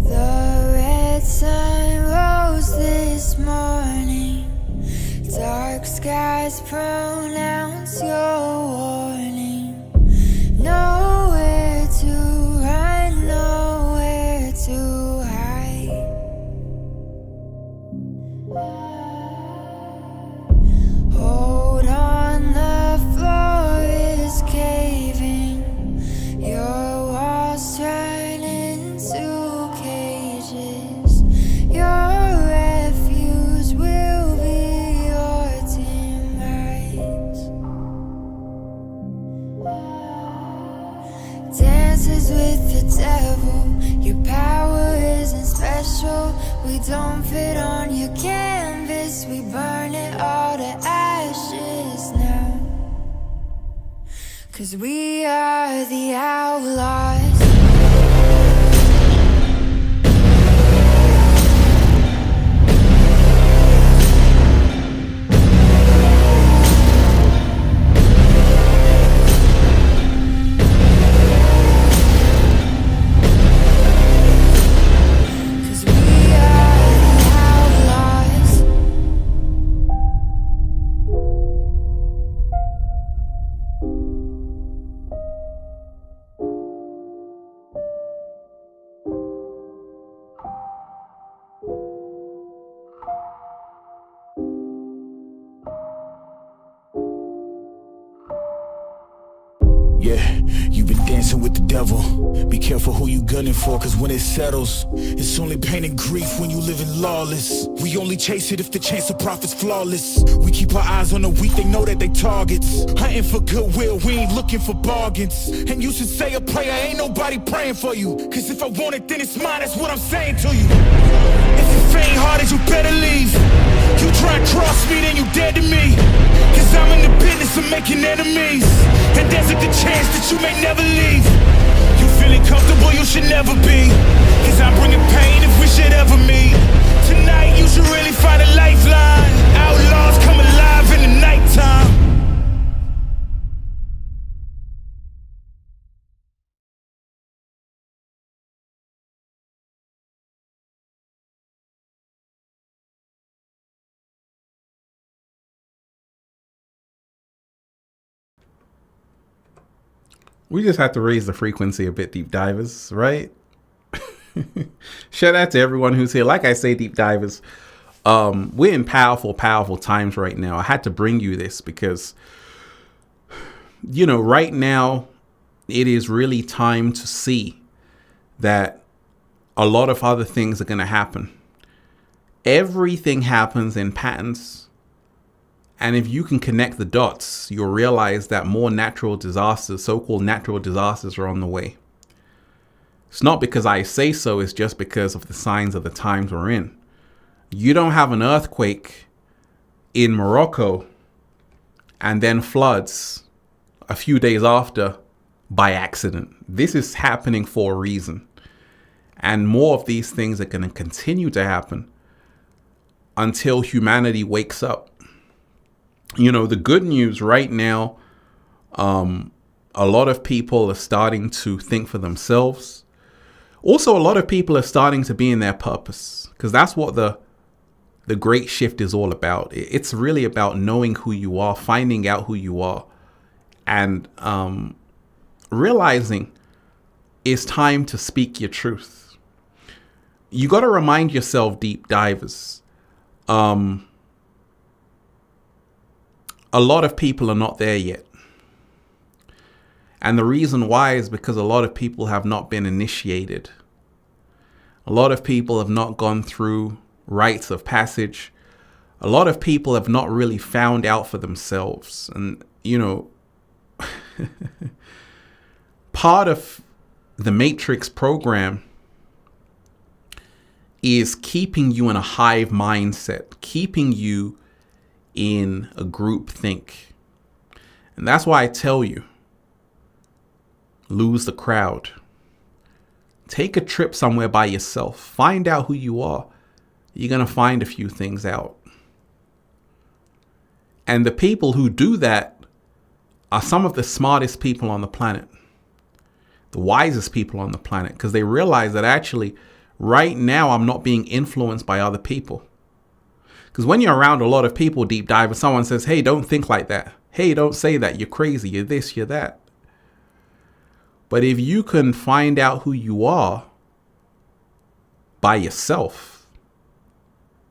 The red sun rose this morning. Dark skies pronounce your warning. Nowhere to run, nowhere to hide. Hold on, the floor is caving. Your walls turn into cages. Your refuge will be your demise. Dances with the devil. Your power isn't special. We don't fit on your canvas. We burn it all to ashes now. 'Cause we are the outlaws. Yeah, you've been dancing with the devil. Be careful who you gunning for, cause when it settles, it's only pain and grief when you living lawless. We only chase it if the chance of profit's flawless. We keep our eyes on the weak, they know that they targets. Hunting for goodwill, we ain't looking for bargains. And you should say a prayer, ain't nobody praying for you. Cause if I want it, then it's mine, that's what I'm saying to you. If you faint hearted, you better leave. You try and cross me, then you dead to me. Cause I'm in the business of making enemies. And there's a good chance that you may never leave. You feeling comfortable, you should never be. Cause I'm bringing pain if we should ever meet. Tonight you should really find a lifeline. Outlaws come alive in the nighttime. We just have to raise the frequency a bit, deep divers, right? Shout out to everyone who's here. Like I say, deep divers, we're in powerful times right now. I had to bring you this because, you know, right now it is really time to see that a lot of other things are going to happen. Everything happens in patterns. And if you can connect the dots, you'll realize that more natural disasters, so-called natural disasters, are on the way. It's not because I say so, it's just because of the signs of the times we're in. You don't have an earthquake in Morocco and then floods a few days after by accident. This is happening for a reason. And more of these things are going to continue to happen until humanity wakes up. You know, the good news right now, a lot of people are starting to think for themselves. Also, a lot of people are starting to be in their purpose, because that's what the great shift is all about. It's really about knowing who you are, finding out who you are, and realizing it's time to speak your truth. You got to remind yourself, deep divers, a lot of people are not there yet. And the reason why is because a lot of people have not been initiated. A lot of people have not gone through rites of passage. A lot of people have not really found out for themselves. And, you know, part of the Matrix program is keeping you in a hive mindset, keeping you in a group think. And that's why I tell you, lose the crowd. Take a trip somewhere by yourself. Find out who you are. You're going to find a few things out. And the people who do that are some of the smartest people on the planet. The wisest people on the planet. Because they realize that actually, right now, I'm not being influenced by other people. Because when you're around a lot of people, deep dive, and someone says, hey, don't think like that. Hey, don't say that. You're crazy. You're this, you're that. But if you can find out who you are by yourself,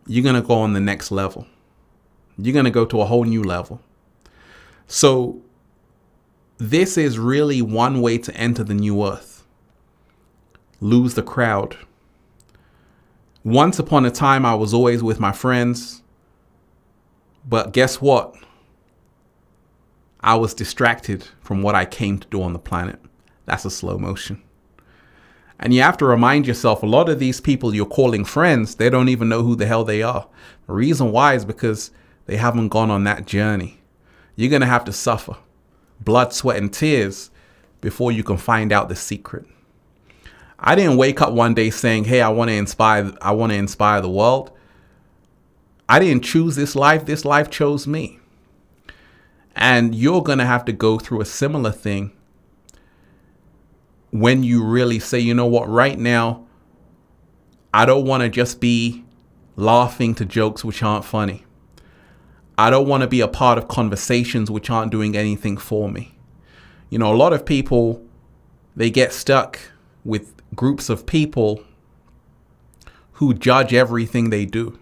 you're going to go on the next level. You're going to go to a whole new level. So this is really one way to enter the new earth. Lose the crowd. Once upon a time, I was always with my friends. But guess what? I was distracted from what I came to do on the planet. That's a slow motion. And you have to remind yourself, a lot of these people you're calling friends, they don't even know who the hell they are. The reason why is because they haven't gone on that journey. You're going to have to suffer blood, sweat, and tears before you can find out the secret. I didn't wake up one day saying, hey, I want to inspire the world. I didn't choose this life chose me. And you're going to have to go through a similar thing when you really say, you know what, right now, I don't want to just be laughing to jokes which aren't funny. I don't want to be a part of conversations which aren't doing anything for me. You know, a lot of people, they get stuck with groups of people who judge everything they do.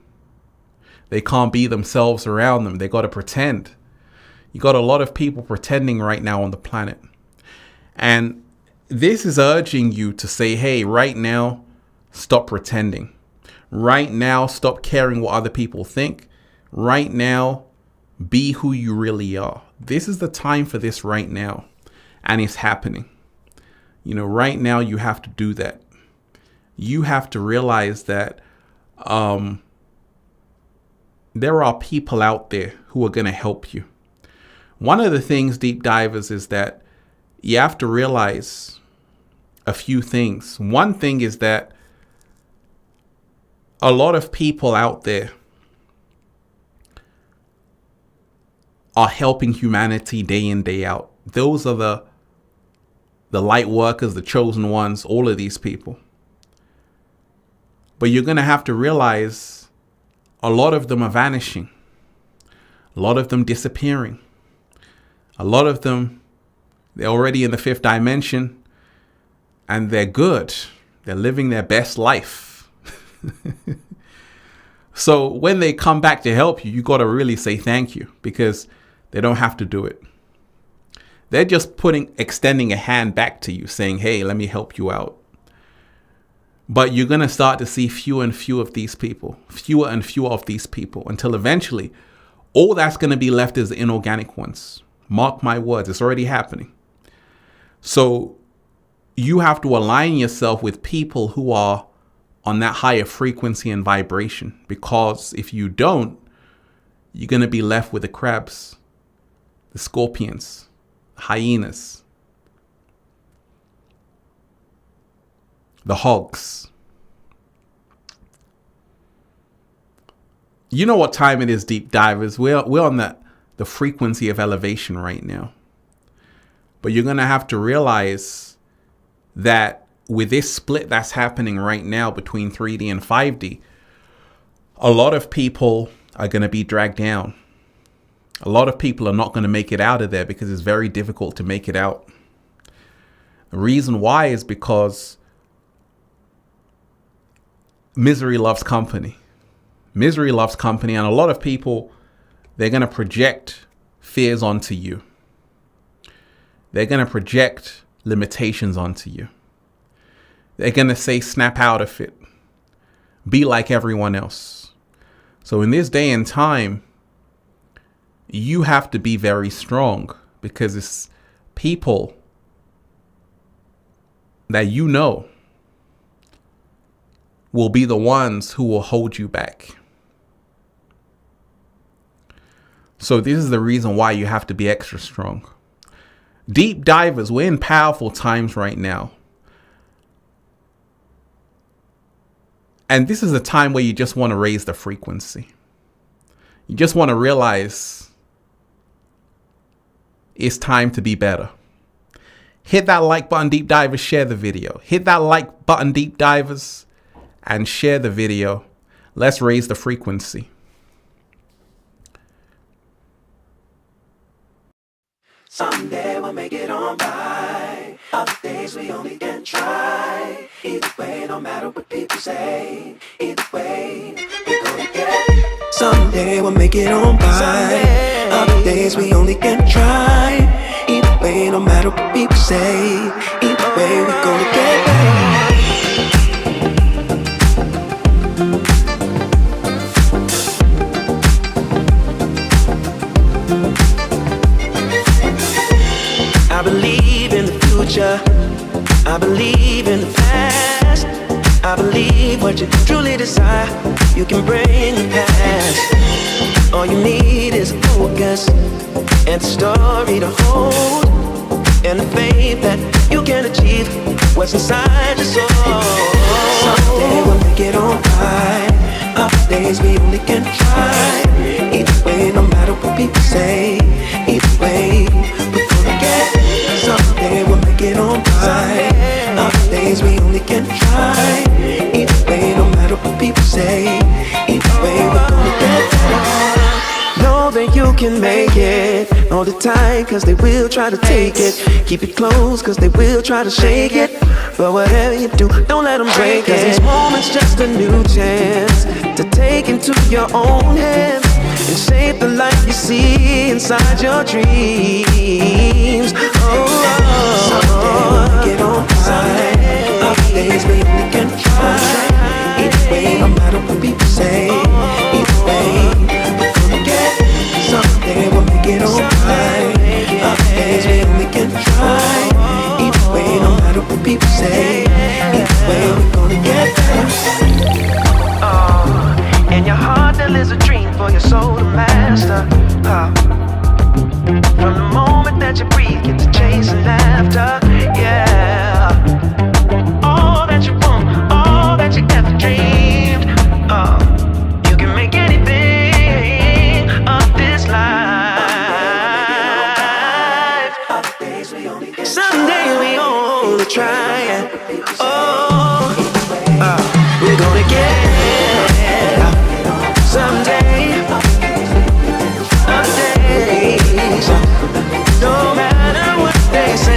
They can't be themselves around them. They got to pretend. You got a lot of people pretending right now on the planet. And this is urging you to say, hey, right now, stop pretending. Right now, stop caring what other people think. Right now, be who you really are. This is the time for this right now. And it's happening. You know, right now, you have to do that. You have to realize that there are people out there who are going to help you. One of the things, deep divers, is that you have to realize a few things. One thing is that a lot of people out there are helping humanity day in, day out. Those are the light workers, the chosen ones, all of these people. But you're going to have to realize a lot of them are vanishing. A lot of them disappearing. A lot of them They're already in the 5th dimension and they're good. They're living their best life. So when they come back to help you, you got to really say thank you, because they don't have to do it. They're just extending a hand back to you saying, hey, let me help you out. But you're going to start to see fewer and fewer of these people, until eventually all that's going to be left is the inorganic ones. Mark my words, it's already happening. So you have to align yourself with people who are on that higher frequency and vibration, because if you don't, you're going to be left with the crabs, the scorpions, hyenas, the hogs. You know what time it is, deep divers. We're on the frequency of elevation right now. But you're going to have to realize that with this split that's happening right now between 3D and 5D, a lot of people are going to be dragged down. A lot of people are not going to make it out of there because it's very difficult to make it out. The reason why is because misery loves company. Misery loves company, and a lot of people, they're going to project fears onto you. They're going to project limitations onto you. They're going to say, snap out of it. Be like everyone else. So in this day and time, you have to be very strong, because it's people that you know will be the ones who will hold you back. So this is the reason why you have to be extra strong. Deep divers, we're in powerful times right now. And this is a time where you just want to raise the frequency. You just want to realize it's time to be better. Hit that like button, deep divers, share the video. Hit that like button, deep divers, and share the video. Let's raise the frequency. Someday we'll make it on by. Other days we only can try. Either way, no matter what people say. Either way, we're gonna get. Someday we'll make it on by. Other days we only can try. Either way, no matter what people say. Either way, we're gonna get. I believe in the future, I believe in the past, I believe what you truly desire, you can bring the past. All you need is a focus, and a story to hold, and the faith that you can achieve what's inside your soul. Someday we'll make it on right, other days we only can try. Either way, no matter what people say, either way, we're gonna get. Someday we'll make it on right. Other days we only can try. Either way, no matter what people say. Either way, we're gonna get better. Know that you can make it. Hold it tight, cause they will try to take it. Keep it close, cause they will try to shake it. But whatever you do, don't let them break it. Cause these moments just a new chance to take into your own hands and shape the life you see inside your dreams. Someday we'll get on right. Other days we only can try. Either way, no matter what people say. Either way, we're gonna get. Someday we'll make it on right. Other days we only can try. Either way, no matter what people say. Either way, we're gonna get better. In your heart there lives a dream for your soul to master. From the moment that you breathe, get to chasing after. Yeah. All that you want, all that you ever dreamed. You can make anything of this life. Someday we only try. Oh, we're gonna get. Someday, other days, no matter what they say.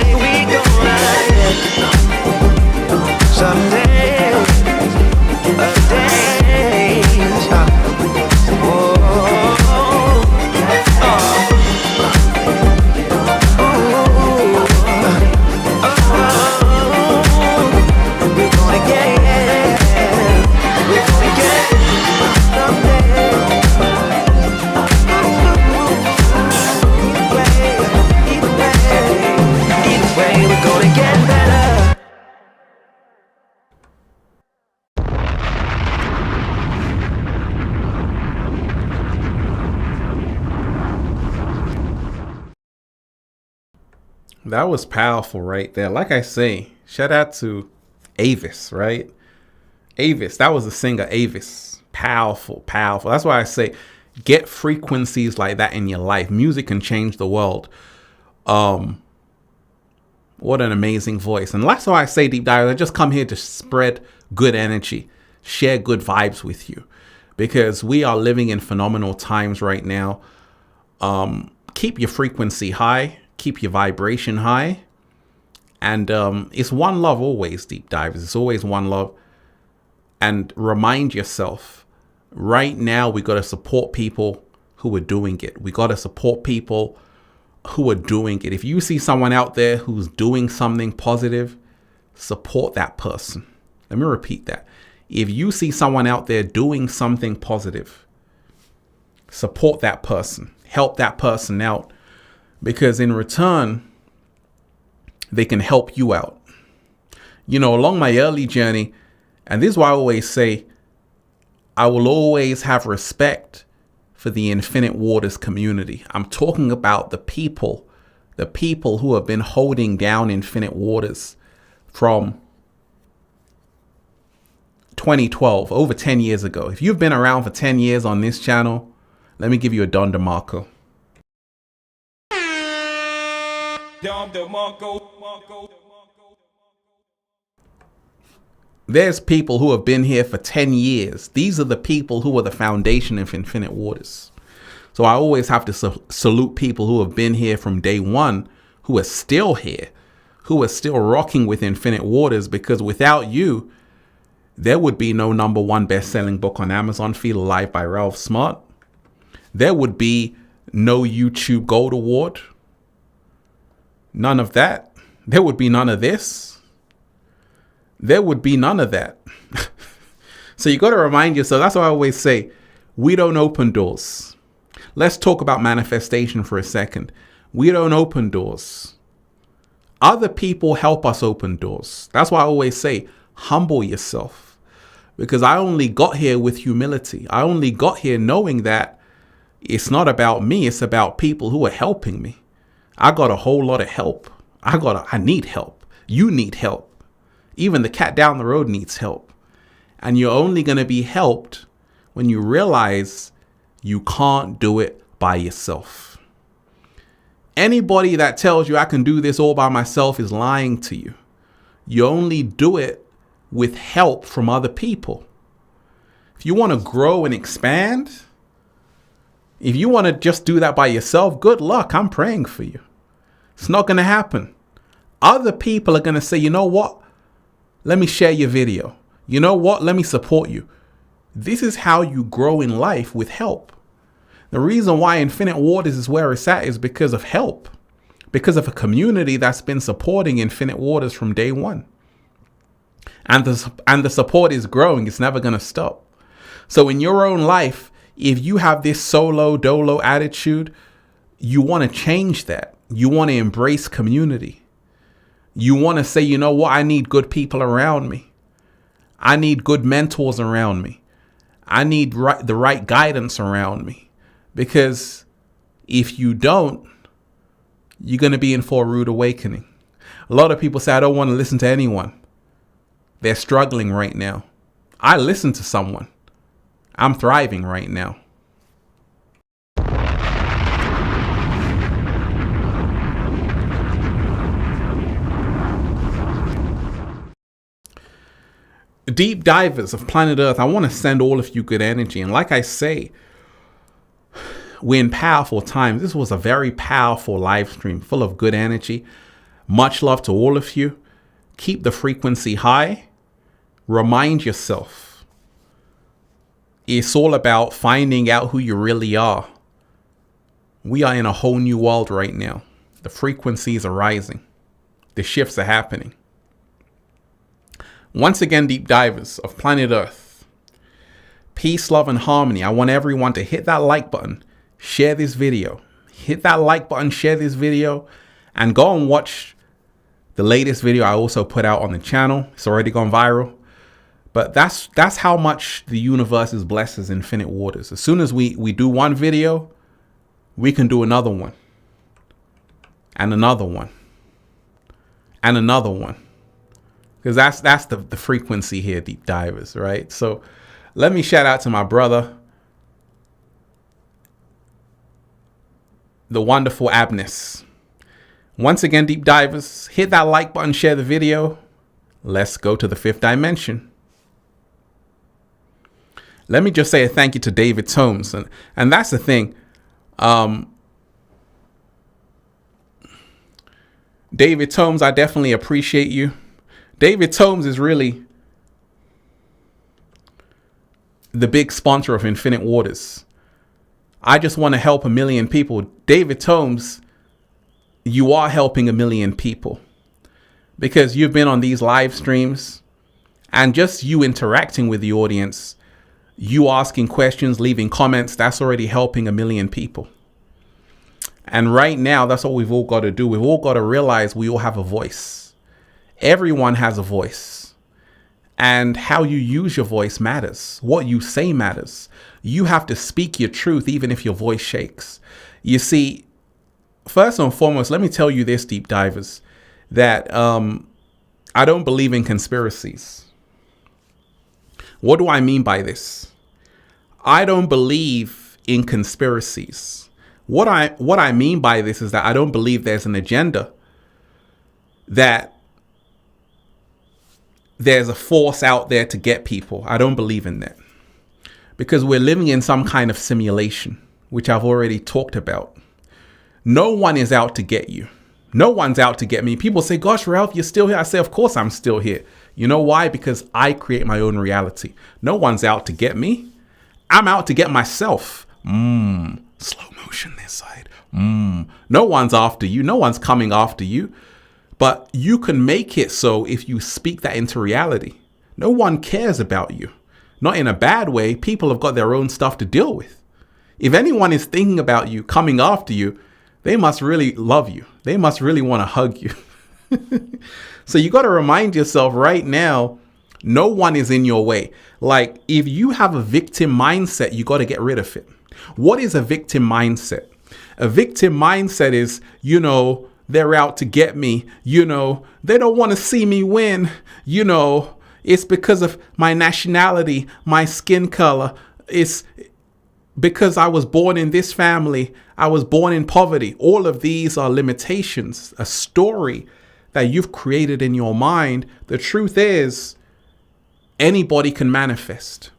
That was powerful right there. Like I say, shout out to Avis, right? Avis, that was the singer Avis. Powerful, powerful. That's why I say get frequencies like that in your life. Music can change the world. What an amazing voice. And that's why I say, Deep Divers, I just come here to spread good energy, share good vibes with you, because we are living in phenomenal times right now. Keep your frequency high, keep your vibration high. And it's one love always, Deep Divers. It's always one love. And remind yourself, right now, we got to support people who are doing it. We got to support people who are doing it. If you see someone out there who's doing something positive, support that person. Let me repeat that. If you see someone out there doing something positive, support that person. Help that person out, because in return, they can help you out. You know, along my early journey, and this is why I always say, I will always have respect for the Infinite Waters community. I'm talking about the people who have been holding down Infinite Waters from 2012, over 10 years ago. If you've been around for 10 years on this channel, let me give you a Don DeMarco. There's people who have been here for 10 years. These are the people who are the foundation of Infinite Waters. So I always have to salute people who have been here from day one, who are still here, who are still rocking with Infinite Waters, because without you, there would be no #1 best-selling book on Amazon, Feel Alive by Ralph Smart. There would be no YouTube Gold Award. None of that. There would be none of this. There would be none of that. So you got to remind yourself. That's why I always say, we don't open doors. Let's talk about manifestation for a second. We don't open doors. Other people help us open doors. That's why I always say, humble yourself. Because I only got here with humility. I only got here knowing that it's not about me. It's about people who are helping me. I got a whole lot of help. I need help. You need help. Even the cat down the road needs help. And you're only going to be helped when you realize you can't do it by yourself. Anybody that tells you I can do this all by myself is lying to you. You only do it with help from other people. If you want to grow and expand, if you want to just do that by yourself, good luck. I'm praying for you. It's not going to happen. Other people are going to say, you know what? Let me share your video. You know what? Let me support you. This is how you grow in life, with help. The reason why Infinite Waters is where it's at is because of help. Because of a community that's been supporting Infinite Waters from day one. And the support is growing. It's never going to stop. So in your own life, if you have this solo dolo attitude, you want to change that. You want to embrace community. You want to say, you know what? I need good people around me. I need good mentors around me. I need the right guidance around me. Because if you don't, you're going to be in for a rude awakening. A lot of people say, I don't want to listen to anyone. They're struggling right now. I listen to someone. I'm thriving right now. Deep divers of planet Earth, I want to send all of you good energy. And like I say, we're in powerful times. This was a very powerful live stream full of good energy. Much love to all of you. Keep the frequency high. Remind yourself. It's all about finding out who you really are. We are in a whole new world right now. The frequencies are rising. The shifts are happening. Once again, deep divers of planet Earth, peace, love, and harmony. I want everyone to hit that like button, share this video, hit that like button, share this video, and go and watch the latest video I also put out on the channel. It's already gone viral. But that's how much the universe is blessed as Infinite Waters. As soon as we do one video, we can do another one and another one and another one. Because that's the frequency here, deep divers, right? So let me shout out to my brother, the wonderful Abness. Once again, deep divers, hit that like button, share the video. Let's go to the 5th dimension. Let me just say a thank you to David Tomes. And that's the thing. David Tomes, I definitely appreciate you. David Tomes is really the big sponsor of Infinite Waters. I just want to help 1 million people. David Tomes, you are helping 1 million people because you've been on these live streams and just you interacting with the audience, you asking questions, leaving comments, that's already helping 1 million people. And right now, that's what we've all got to do. We've all got to realize we all have a voice. Everyone has a voice. And how you use your voice matters. What you say matters. You have to speak your truth even if your voice shakes. You see, first and foremost, let me tell you this, deep divers, that I don't believe in conspiracies. What do I mean by this? I don't believe in conspiracies. What I mean by this is that I don't believe there's an agenda, that there's a force out there to get people. I don't believe in that, because we're living in some kind of simulation, which I've already talked about. No one is out to get you. No one's out to get me. People say, gosh, Ralph, you're still here. I say, of course I'm still here. You know why? Because I create my own reality. No one's out to get me. I'm out to get myself. Slow motion this side. No one's after you. No one's coming after you. But you can make it so if you speak that into reality. No one cares about you. Not in a bad way. People have got their own stuff to deal with. If anyone is thinking about you, coming after you, they must really love you. They must really want to hug you. So you got to remind yourself right now, no one is in your way. Like, if you have a victim mindset, you got to get rid of it. What is a victim mindset? A victim mindset is, they're out to get me. They don't want to see me win. It's because of my nationality, my skin color. It's because I was born in this family. I was born in poverty. All of these are limitations, a story that you've created in your mind. The truth is, anybody can manifest.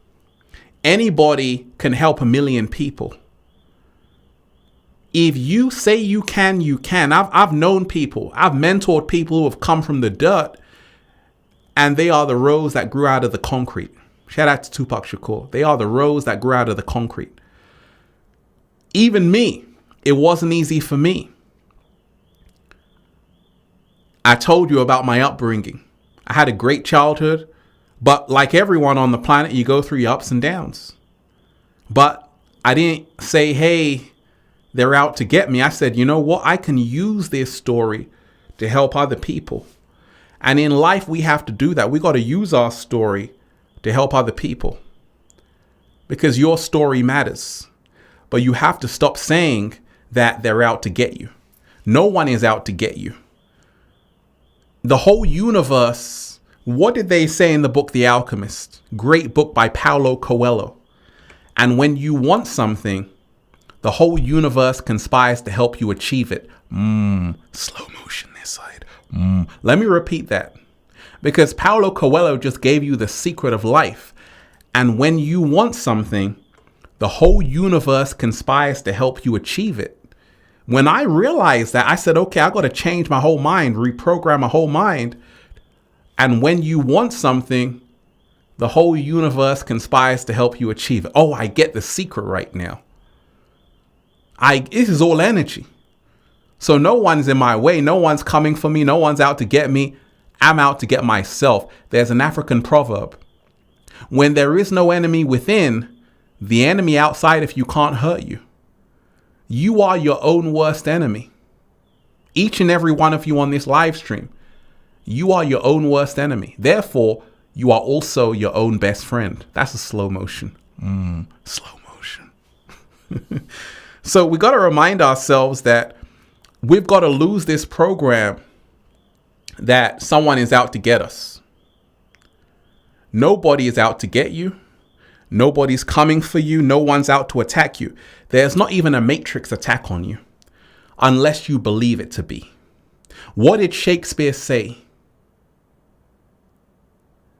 Anybody can help 1 million people. If you say you can, you can. I've known people. I've mentored people who have come from the dirt, and they are the rose that grew out of the concrete. Shout out to Tupac Shakur. They are the rose that grew out of the concrete. Even me, it wasn't easy for me. I told you about my upbringing. I had a great childhood, but like everyone on the planet, you go through your ups and downs. But I didn't say, hey, they're out to get me. I said, you know what? I can use this story to help other people. And in life, we have to do that. We got to use our story to help other people, because your story matters. But you have to stop saying that they're out to get you. No one is out to get you. The whole universe, what did they say in the book, The Alchemist? Great book by Paulo Coelho. And when you want something, the whole universe conspires to help you achieve it. Slow motion this side. Let me repeat that. Because Paulo Coelho just gave you the secret of life. And when you want something, the whole universe conspires to help you achieve it. When I realized that, I said, okay, I got to change my whole mind, reprogram my whole mind. And when you want something, the whole universe conspires to help you achieve it. Oh, I get the secret right now. This is all energy. So no one's in my way. No one's coming for me. No one's out to get me. I'm out to get myself. There's an African proverb. When there is no enemy within, the enemy outside if you can't hurt you. You are your own worst enemy. Each and every one of you on this live stream, you are your own worst enemy. Therefore, you are also your own best friend. That's a slow motion. Slow motion. So we got to remind ourselves that we've got to lose this program that someone is out to get us. Nobody is out to get you. Nobody's coming for you. No one's out to attack you. There's not even a matrix attack on you unless you believe it to be. What did Shakespeare say?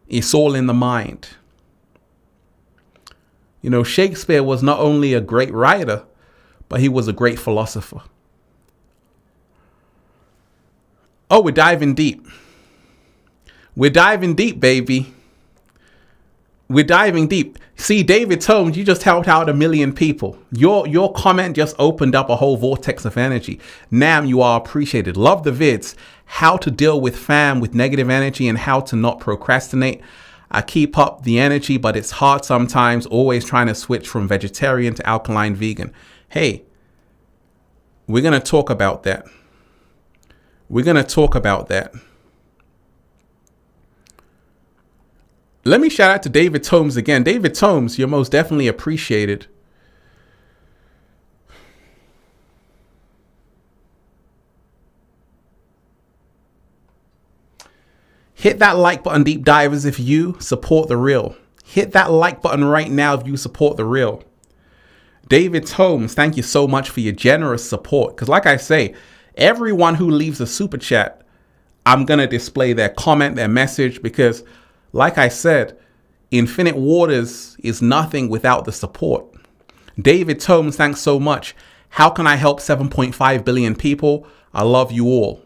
It's all in the mind. You know, Shakespeare was not only a great writer, but he was a great philosopher. Oh, we're diving deep. We're diving deep, baby. We're diving deep. See, David Tomes, you just helped out 1 million people. Your comment just opened up a whole vortex of energy. Nam, you are appreciated. Love the vids. How to deal with fam with negative energy and how to not procrastinate. I keep up the energy, but it's hard sometimes, always trying to switch from vegetarian to alkaline vegan. Hey, we're going to talk about that. We're going to talk about that. Let me shout out to David Tomes again. David Tomes, you're most definitely appreciated. Hit that like button, deep divers, if you support the real. Hit that like button right now if you support the real. David Tomes, thank you so much for your generous support. Because like I say, everyone who leaves a super chat, I'm going to display their comment, their message, because like I said, Infinite Waters is nothing without the support. David Tomes, thanks so much. How can I help 7.5 billion people? I love you all.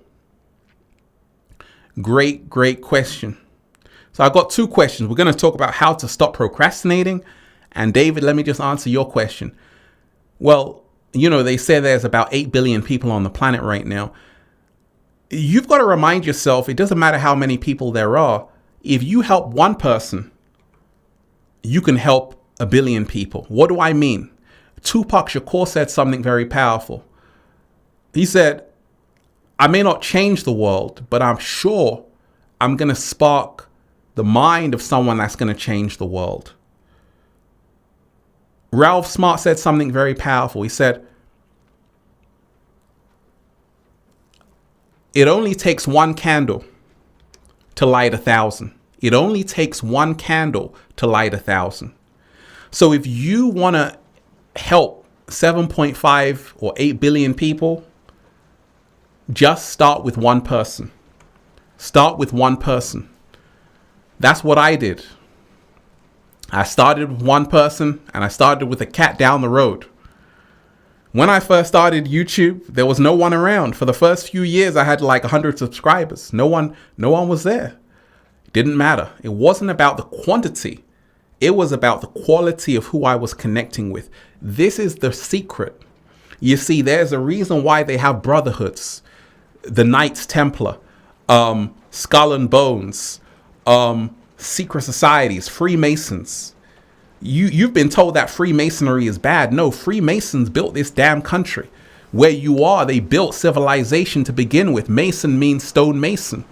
Great question. So I got 2 questions. We're going to talk about how to stop procrastinating. And David, let me just answer your question. Well, you know, they say there's about 8 billion people on the planet right now. You've got to remind yourself, it doesn't matter how many people there are. If you help one person, you can help 1 billion people. What do I mean? Tupac Shakur said something very powerful. He said, I may not change the world, but I'm sure I'm going to spark the mind of someone that's going to change the world. Ralph Smart said something very powerful. He said, it only takes 1 candle to light 1,000. It only takes 1 candle to light 1,000. So if you want to help 7.5 or 8 billion people, just start with 1 person. Start with 1 person. That's what I did. I started with 1 person and I started with a cat down the road. When I first started YouTube, there was no one around. For the first few years, I had like 100 subscribers. No one was there. It didn't matter. It wasn't about the quantity. It was about the quality of who I was connecting with. This is the secret. You see, there's a reason why they have brotherhoods. The Knights Templar, Skull and Bones, secret societies, Freemasons. You've been told that Freemasonry is bad. No, Freemasons built this damn country. Where you are, they built civilization to begin with. Mason means stone mason.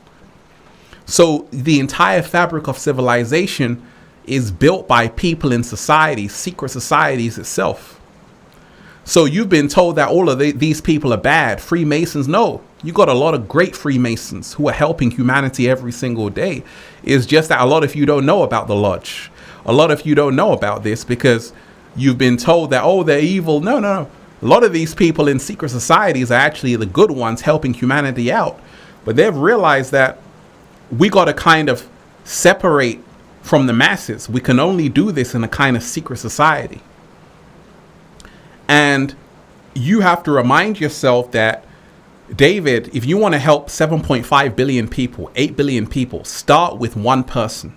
So the entire fabric of civilization is built by people in societies, secret societies itself. So you've been told that all of these people are bad. Freemasons, no. You got a lot of great Freemasons who are helping humanity every single day. It's just that a lot of you don't know about the lodge. A lot of you don't know about this because you've been told that, oh, they're evil. No. A lot of these people in secret societies are actually the good ones helping humanity out. But they've realized that we got to kind of separate from the masses. We can only do this in a kind of secret society. And you have to remind yourself that, David, if you want to help 7.5 billion people, 8 billion people, start with 1 person.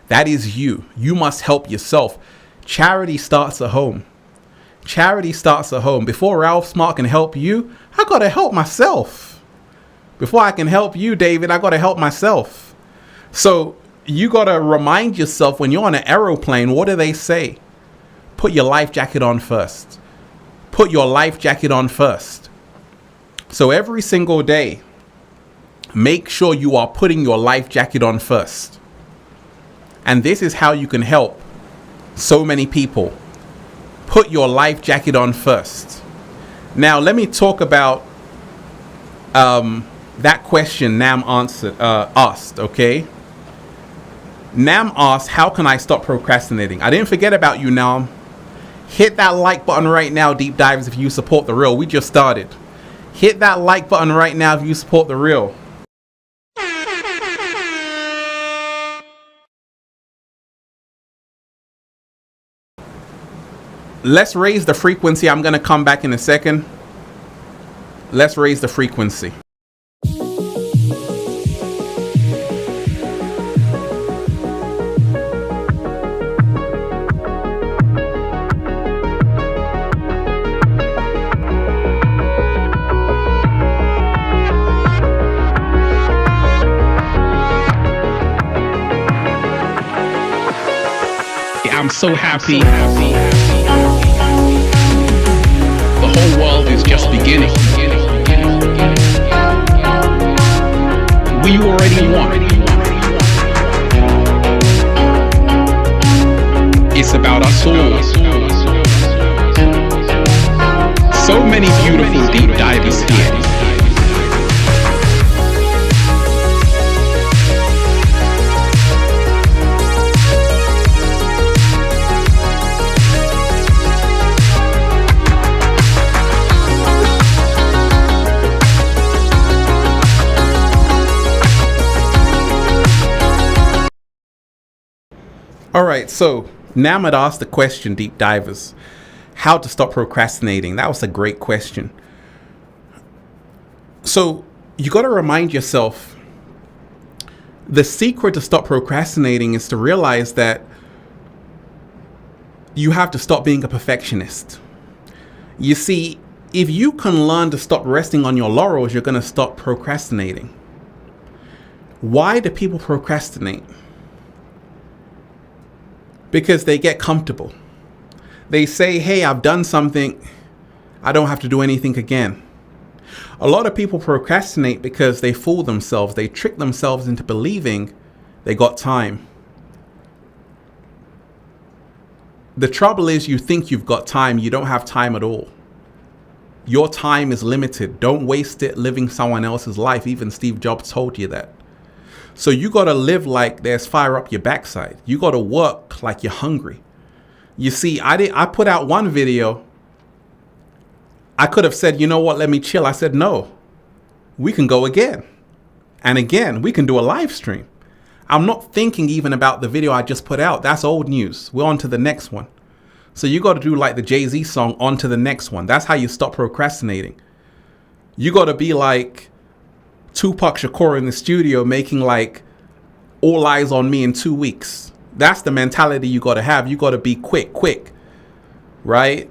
That is you. You must help yourself. Charity starts at home. Charity starts at home. Before Ralph Smart can help you, I got to help myself. Before I can help you, David, I got to help myself. So you got to remind yourself when you're on an aeroplane, what do they say? Put your life jacket on first. Put your life jacket on first. So every single day, make sure you are putting your life jacket on first. And this is how you can help so many people. Put your life jacket on first. Now, let me talk about that question Nam asked, okay? Nam asked, how can I stop procrastinating? I didn't forget about you, Nam. Hit that like button right now, Deep Divers, if you support The Real. We just started. Hit that like button right now if you support The Real. Let's raise the frequency. I'm going to come back in a second. Let's raise the frequency. I'm so happy. The whole world is just beginning. We already won. It's about us all. So many beautiful deep divers here. All right, so Nam had asked the question, Deep Divers, how to stop procrastinating. That was a great question. So you got to remind yourself, the secret to stop procrastinating is to realize that you have to stop being a perfectionist. You see, if you can learn to stop resting on your laurels, you're going to stop procrastinating. Why do people procrastinate? Because they get comfortable. They say, hey, I've done something. I don't have to do anything again. A lot of people procrastinate because they fool themselves. They trick themselves into believing they got time. The trouble is, you think you've got time. You don't have time at all. Your time is limited. Don't waste it living someone else's life. Even Steve Jobs told you that. So you got to live like there's fire up your backside. You got to work like you're hungry. You see, I put out one video. I could have said, you know what, let me chill. I said, no, we can go again. And again, we can do a live stream. I'm not thinking even about the video I just put out. That's old news. We're on to the next one. So you got to do like the Jay-Z song, on to the next one. That's how you stop procrastinating. You got to be like Tupac Shakur in the studio making like All Eyes on Me in 2 weeks. That's the mentality you got to have. You got to be quick, right?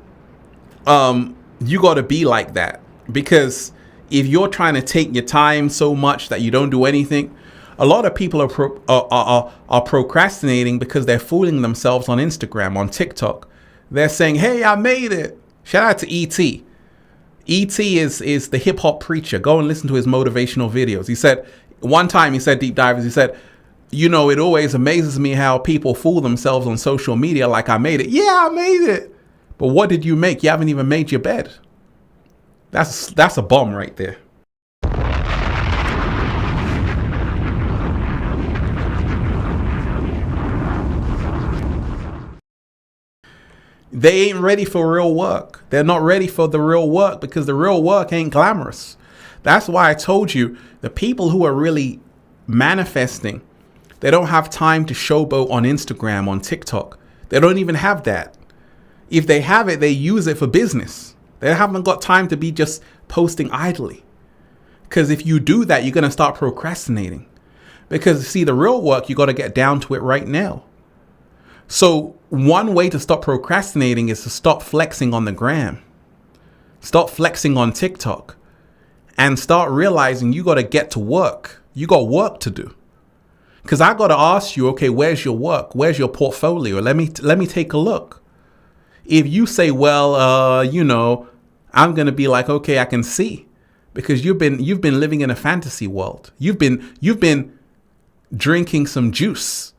You got to be like that, because if you're trying to take your time so much that you don't do anything, a lot of people are procrastinating because they're fooling themselves on Instagram, on TikTok. They're saying, hey, I made it. Shout out to E.T. E.T. is the hip hop preacher. Go and listen to his motivational videos. He said, one time he said, Deep Divers, he said, you know, it always amazes me how people fool themselves on social media like I made it. Yeah, I made it. But what did you make? You haven't even made your bed. That's a bomb right there. They ain't ready for real work. They're not ready for the real work because the real work ain't glamorous. That's why I told you, the people who are really manifesting, they don't have time to showboat on Instagram, on TikTok. They don't even have that. If they have it, they use it for business. They haven't got time to be just posting idly. Because if you do that, you're going to start procrastinating. Because see, the real work, you got to get down to it right now. So one way to stop procrastinating is to stop flexing on the gram. Stop flexing on TikTok. And start realizing you got to get to work. You got work to do. Because I got to ask you, okay, where's your work? Where's your portfolio? Let me take a look. If you say, well, you know, I'm going to be like, okay, I can see. Because you've been living in a fantasy world. You've been drinking some juice,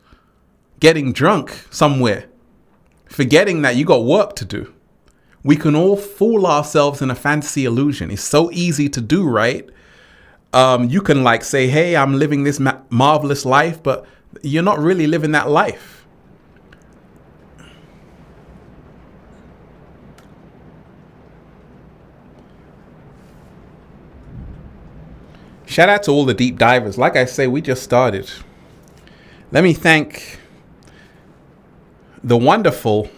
getting drunk somewhere, forgetting that you got work to do. We can all fool ourselves in a fantasy illusion. It's so easy to do, right? You can like say, hey, I'm living this marvelous life, but you're not really living that life. Shout out to all the deep divers. Like I say, we just started. Let me thank the wonderful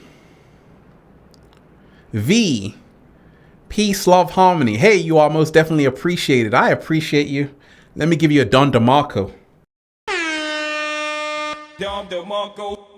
V. Peace, love, harmony. Hey, you are most definitely appreciated. I appreciate you. Let me give you a Don DeMarco. Don DeMarco.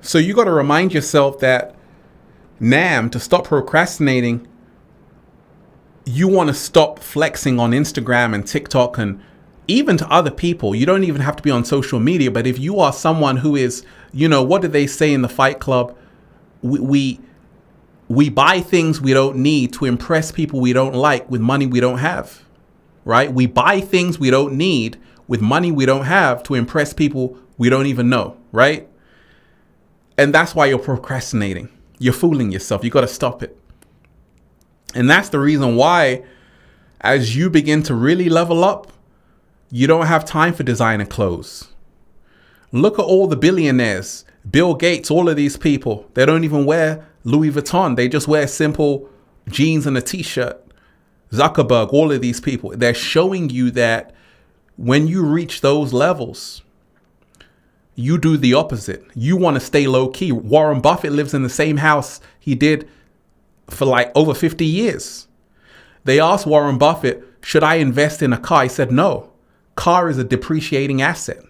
So you got to remind yourself that, Nam, to stop procrastinating, you want to stop flexing on Instagram and TikTok and even to other people. You don't even have to be on social media. But if you are someone who is, you know, what do they say in the Fight Club? We buy things we don't need to impress people we don't like with money we don't have, right? We buy things we don't need with money we don't have to impress people we don't even know, right? And that's why you're procrastinating. You're fooling yourself. You got to stop it. And that's the reason why, as you begin to really level up, you don't have time for designer clothes. Look at all the billionaires, Bill Gates, all of these people. They don't even wear Louis Vuitton. They just wear simple jeans and a t-shirt. Zuckerberg, all of these people. They're showing you that when you reach those levels, you do the opposite. You want to stay low key. Warren Buffett lives in the same house he did for like over 50 years. They asked Warren Buffett, should I invest in a car? He said, no, car is a depreciating asset.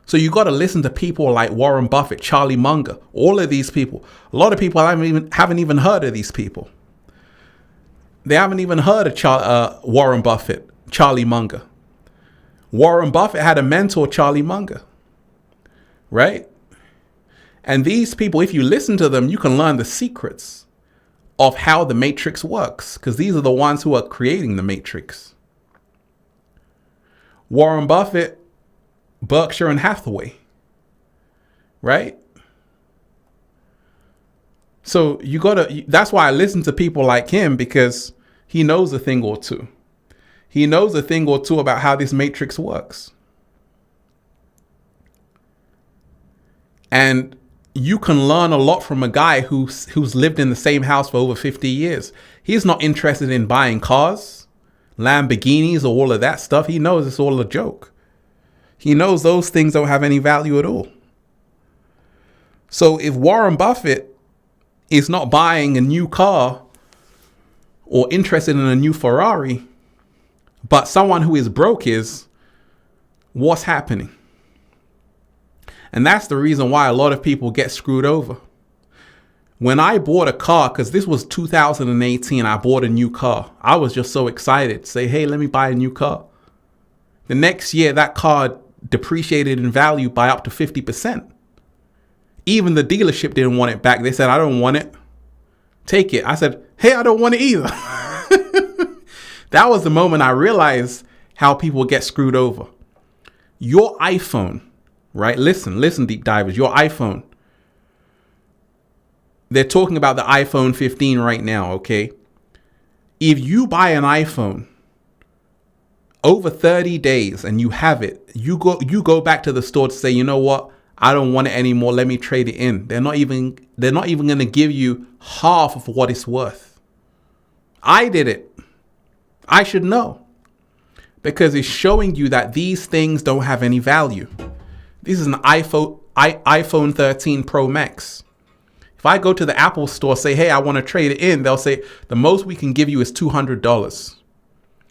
So you got to listen to people like Warren Buffett, Charlie Munger, all of these people. A lot of people haven't even heard of these people. They haven't even heard of Warren Buffett, Charlie Munger. Warren Buffett had a mentor, Charlie Munger. Right? And these people, if you listen to them, you can learn the secrets of how the matrix works, because these are the ones who are creating the matrix. Warren Buffett, Berkshire and Hathaway. Right? So that's why I listen to people like him, because he knows a thing or two. He knows a thing or two about how this matrix works. And you can learn a lot from a guy who's lived in the same house for over 50 years. He's not interested in buying cars, Lamborghinis, or all of that stuff. He knows it's all a joke. He knows those things don't have any value at all. So if Warren Buffett is not buying a new car or interested in a new Ferrari, but someone who is broke is, what's happening? And that's the reason why a lot of people get screwed over. When I bought a car, because this was 2018, I bought a new car. I was just so excited to say, hey, let me buy a new car. The next year, that car depreciated in value by up to 50%. Even the dealership didn't want it back. They said, I don't want it. Take it. I said, hey, I don't want it either. That was the moment I realized how people get screwed over. Your iPhone, right? Listen, deep divers, your iPhone. They're talking about the iPhone 15 right now, okay? If you buy an iPhone over 30 days and you have it, you go back to the store to say, you know what? I don't want it anymore. Let me trade it in. They're not even going to give you half of what it's worth. I did it. I should know, because it's showing you that these things don't have any value. This is an iPhone 13 Pro Max. If I go to the Apple store, say, hey, I want to trade it in, they'll say the most we can give you is $200,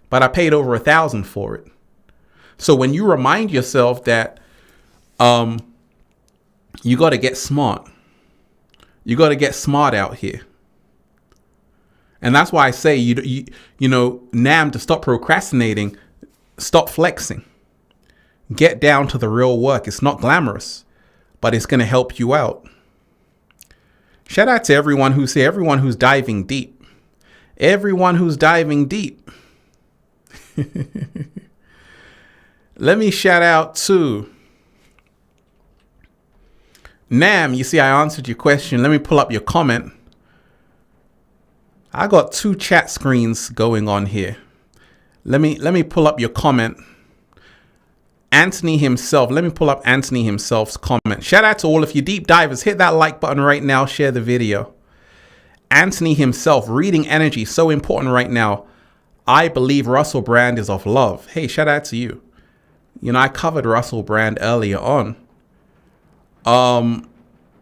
but I paid over $1,000 for it. So when you remind yourself that you got to get smart, you got to get smart out here. And that's why I say, you know, Nam, to stop procrastinating, stop flexing. Get down to the real work. It's not glamorous, but it's going to help you out. Shout out to everyone who's here, everyone who's diving deep. Everyone who's diving deep. Let me shout out to Nam. You see, I answered your question. Let me pull up your comment. I got two chat screens going on here. Let me pull up your comment. Anthony himself. Let me pull up Anthony himself's comment. Shout out to all of you deep divers. Hit that like button right now. Share the video. Anthony himself. Reading energy. So important right now. I believe Russell Brand is of love. Hey, shout out to you. You know, I covered Russell Brand earlier on.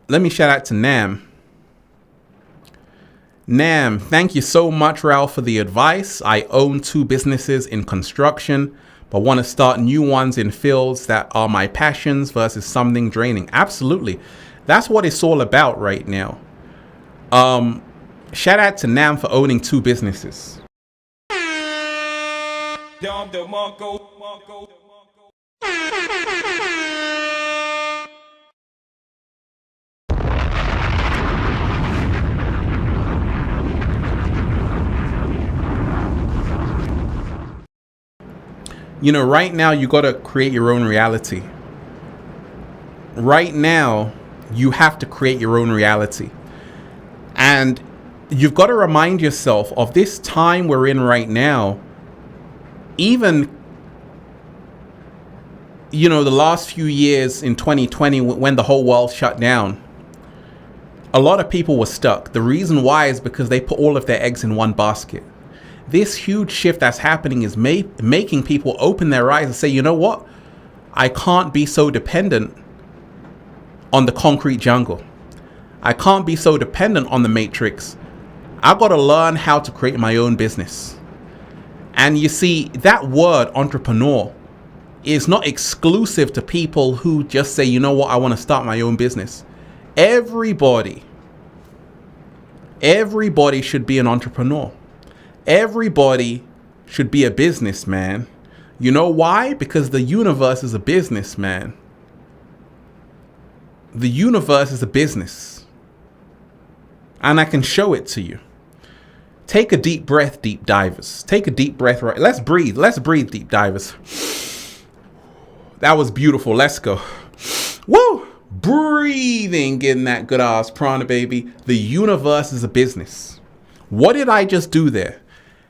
Let me shout out to Nam. Nam, thank you so much, Ralph, for the advice. I own 2 businesses in construction, but want to start new ones in fields that are my passions versus something draining. Absolutely. That's what it's all about right now. Shout out to Nam for owning 2 businesses. You know, right now, you got to create your own reality. Right now, you have to create your own reality. And you've got to remind yourself of this time we're in right now. Even, you know, the last few years in 2020, when the whole world shut down, a lot of people were stuck. The reason why is because they put all of their eggs in one basket. This huge shift that's happening is making people open their eyes and say, you know what? I can't be so dependent on the concrete jungle. I can't be so dependent on the matrix. I've got to learn how to create my own business. And you see, that word entrepreneur is not exclusive to people who just say, you know what? I want to start my own business. Everybody should be an entrepreneur. Everybody should be a businessman. You know why? Because the universe is a businessman. The universe is a business. And I can show it to you. Take a deep breath, deep divers. Take a deep breath. Right. Let's breathe. Let's breathe, deep divers. That was beautiful. Let's go. Woo! Breathing in that good ass prana, baby. The universe is a business. What did I just do there?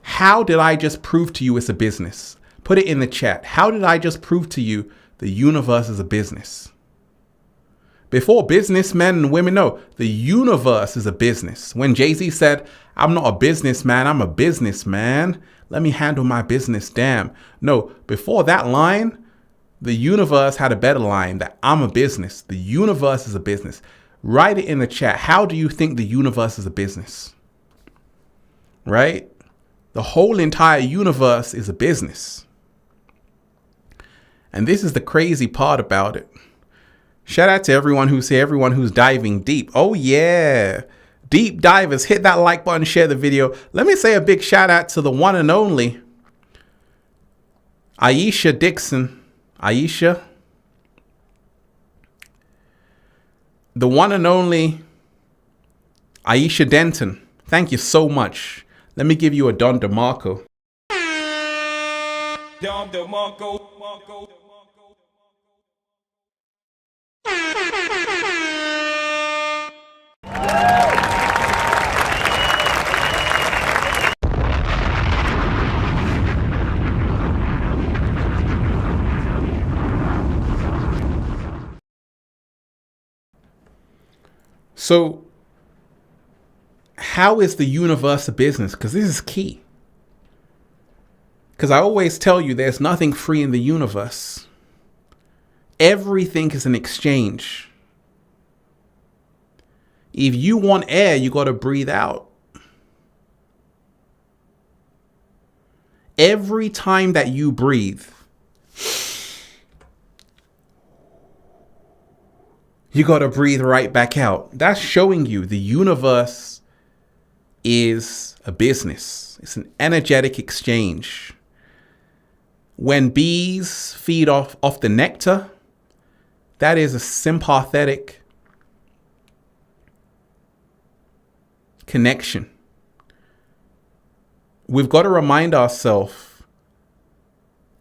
How did I just prove to you it's a business? Put it in the chat. How did I just prove to you the universe is a business? Before businessmen and women, no, the universe is a business. When Jay-Z said, I'm not a businessman, I'm a businessman. Let me handle my business, damn. No, before that line, the universe had a better line that I'm a business. The universe is a business. Write it in the chat. How do you think the universe is a business? Right? The whole entire universe is a business. And this is the crazy part about it. Shout out to everyone who's diving deep. Oh yeah. Deep divers, hit that like button, share the video. Let me say a big shout out to the one and only Aisha Dixon. Aisha. The one and only Aisha Denton. Thank you so much. Let me give you a Don DeMarco. Don DeMarco. So, how is the universe a business? Because this is key. Because I always tell you there's nothing free in the universe. Everything is an exchange. If you want air, you got to breathe out. Every time that you breathe, you got to breathe right back out. That's showing you the universe is a business. It's an energetic exchange. When bees feed off the nectar, that is a sympathetic connection. we've got to remind ourselves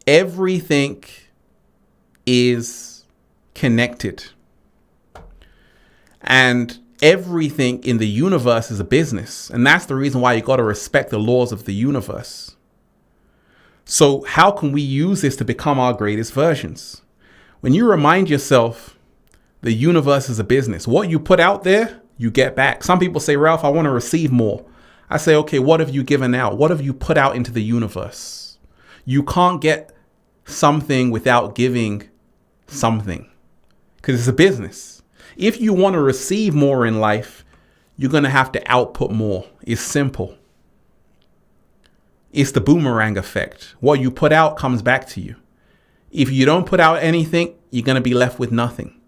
everything is connected. And everything in the universe is a business. And that's the reason why you got to respect the laws of the universe. So how can we use this to become our greatest versions? When you remind yourself the universe is a business, what you put out there, you get back. Some people say, Ralph, I want to receive more. I say, okay, what have you given out? What have you put out into the universe? You can't get something without giving something, because it's a business. If you want to receive more in life, you're going to have to output more. It's simple. It's the boomerang effect. What you put out comes back to you. If you don't put out anything, you're going to be left with nothing.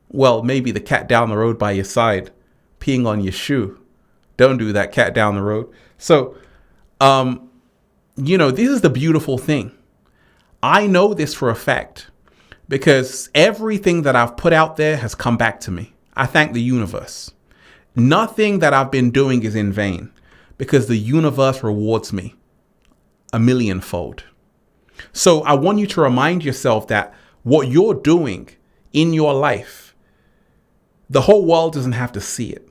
Well, maybe the cat down the road by your side, peeing on your shoe. Don't do that, cat down the road. So, this is the beautiful thing. I know this for a fact because everything that I've put out there has come back to me. I thank the universe. Nothing that I've been doing is in vain because the universe rewards me 1,000,000-fold. So I want you to remind yourself that what you're doing in your life, the whole world doesn't have to see it,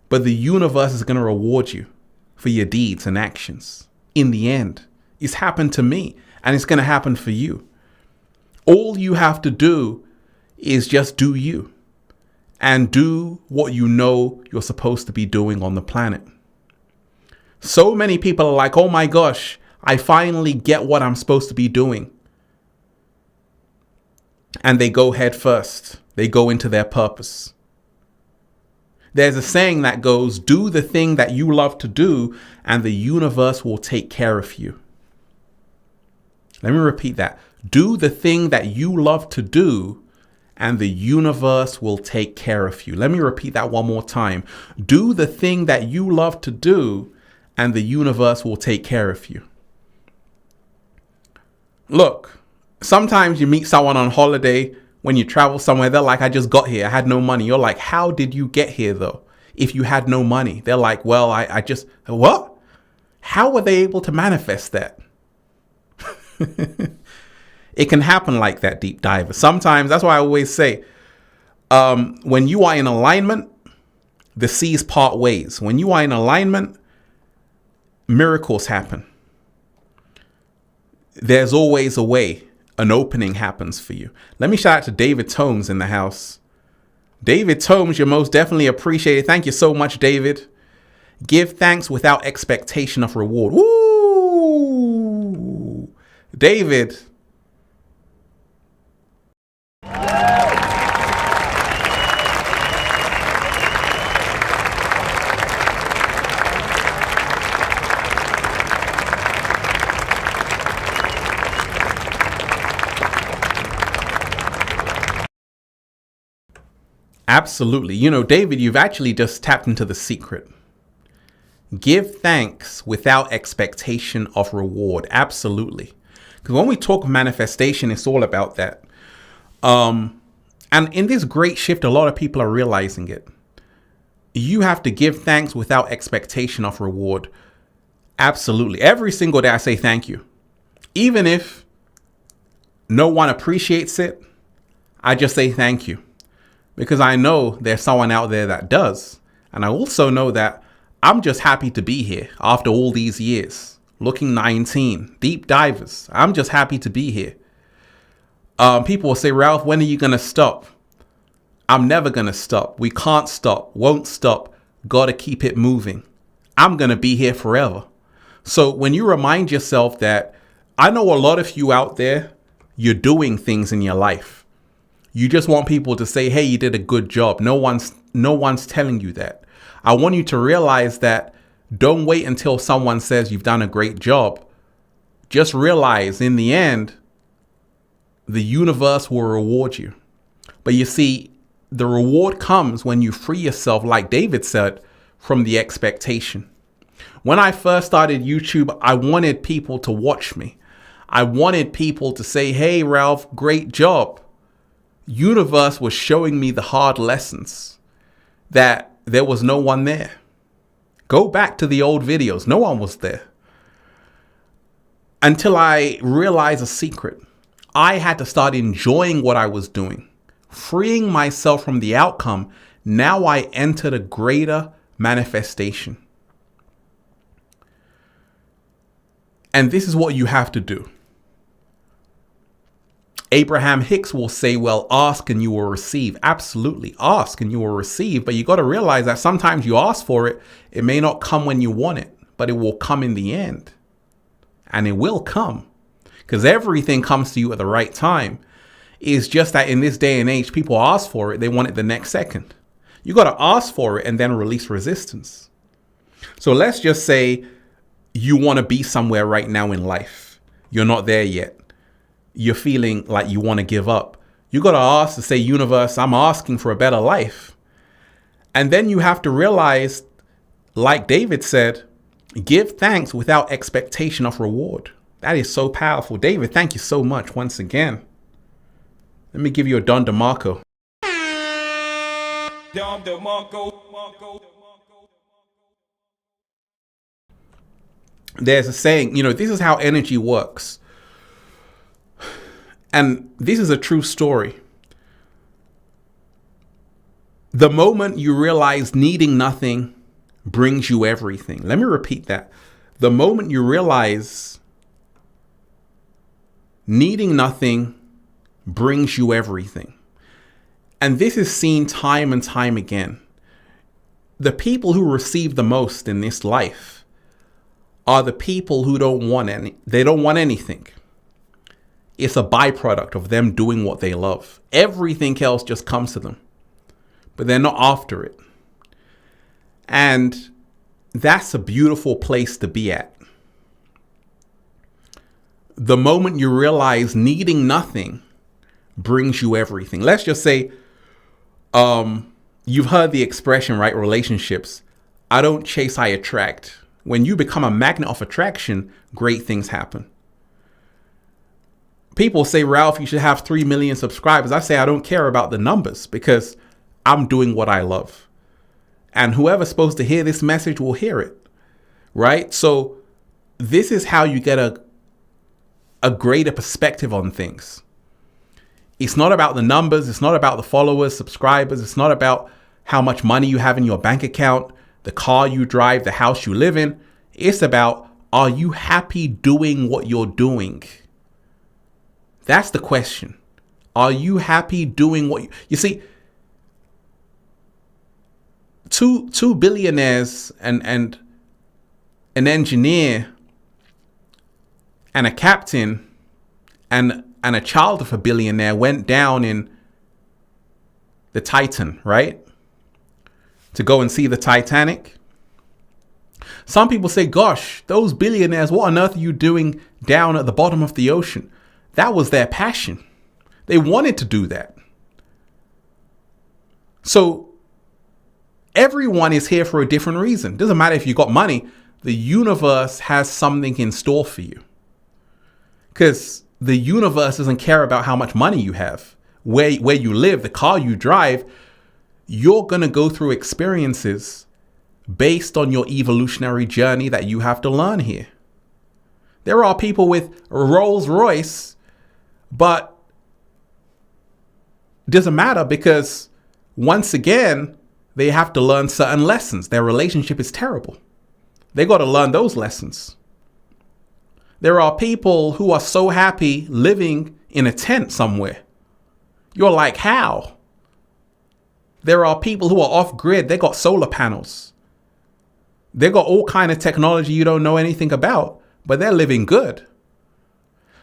but the universe is going to reward you for your deeds and actions. In the end, it's happened to me and it's going to happen for you. All you have to do is just do you and do what you know you're supposed to be doing on the planet. So many people are like, oh my gosh, I finally get what I'm supposed to be doing. And they go head first. They go into their purpose. There's a saying that goes, do the thing that you love to do and the universe will take care of you. Let me repeat that. Do the thing that you love to do and the universe will take care of you. Let me repeat that one more time. Do the thing that you love to do and the universe will take care of you. Look, sometimes you meet someone on holiday when you travel somewhere. They're like, I just got here. I had no money. You're like, how did you get here though? If you had no money, they're like, well, I just, what? How were they able to manifest that? It can happen like that, deep diver. Sometimes, that's why I always say, when you are in alignment, the seas part ways. When you are in alignment, miracles happen. There's always a way. An opening happens for you. Let me shout out to David Tomes in the house. David Tomes, you're most definitely appreciated. Thank you so much, David. Give thanks without expectation of reward. Woo! David. Absolutely. David, you've actually just tapped into the secret. Give thanks without expectation of reward. Absolutely. Because when we talk manifestation, it's all about that. And in this great shift, a lot of people are realizing it. You have to give thanks without expectation of reward. Absolutely. Every single day I say thank you. Even if no one appreciates it, I just say thank you. Because I know there's someone out there that does. And I also know that I'm just happy to be here after all these years. Looking 19. Deep divers. I'm just happy to be here. People will say, Ralph, when are you going to stop? I'm never going to stop. We can't stop. Won't stop. Got to keep it moving. I'm going to be here forever. So when you remind yourself that, I know a lot of you out there, you're doing things in your life. You just want people to say, hey, you did a good job. No one's telling you that. I want you to realize that don't wait until someone says you've done a great job. Just realize in the end, the universe will reward you. But you see, the reward comes when you free yourself, like David said, from the expectation. When I first started YouTube, I wanted people to watch me. I wanted people to say, hey, Ralph, great job. Universe was showing me the hard lessons that there was no one there. Go back to the old videos. No one was there. until I realized a secret. I had to start enjoying what I was doing, freeing myself from the outcome. Now I entered a greater manifestation. And this is what you have to do. Abraham Hicks will say, well, ask and you will receive. Absolutely. Ask and you will receive. But you got to realize that sometimes you ask for it. It may not come when you want it, but it will come in the end. And it will come, because everything comes to you at the right time. It's just that in this day and age, people ask for it. They want it the next second. You got to ask for it and then release resistance. So let's just say you want to be somewhere right now in life. You're not there yet. You're feeling like you want to give up. You got to ask to say, universe, I'm asking for a better life. And then you have to realize, like David said, give thanks without expectation of reward. That is so powerful. David, thank you so much once again. Let me give you a Don DeMarco. Don DeMarco. There's a saying, this is how energy works. And this is a true story. The moment you realize needing nothing brings you everything. Let me repeat that. The moment you realize needing nothing brings you everything. And this is seen time and time again. The people who receive the most in this life are the people who don't want anything. It's a byproduct of them doing what they love. Everything else just comes to them, but they're not after it. And that's a beautiful place to be at. The moment you realize needing nothing brings you everything. Let's just say, you've heard the expression, right? Relationships. I don't chase, I attract. When you become a magnet of attraction, great things happen. People say, Ralph, you should have 3 million subscribers. I say, I don't care about the numbers because I'm doing what I love. And whoever's supposed to hear this message will hear it, right? So this is how you get a greater perspective on things. It's not about the numbers. It's not about the followers, subscribers. It's not about how much money you have in your bank account, the car you drive, the house you live in. It's about, are you happy doing what you're doing? That's the question. Are you happy doing what you see? Two billionaires and an engineer and a captain and a child of a billionaire went down in the Titan, right? To go and see the Titanic. Some people say, gosh, those billionaires, what on earth are you doing down at the bottom of the ocean? That was their passion. They wanted to do that. So everyone is here for a different reason. Doesn't matter if you got money. The universe has something in store for you. Because the universe doesn't care about how much money you have, where you live, the car you drive. You're going to go through experiences based on your evolutionary journey that you have to learn here. There are people with Rolls Royce, but it doesn't matter because once again, they have to learn certain lessons. Their relationship is terrible. They got to learn those lessons. There are people who are so happy living in a tent somewhere. You're like, how? There are people who are off grid. They got solar panels. They got all kind of technology you don't know anything about, but they're living good.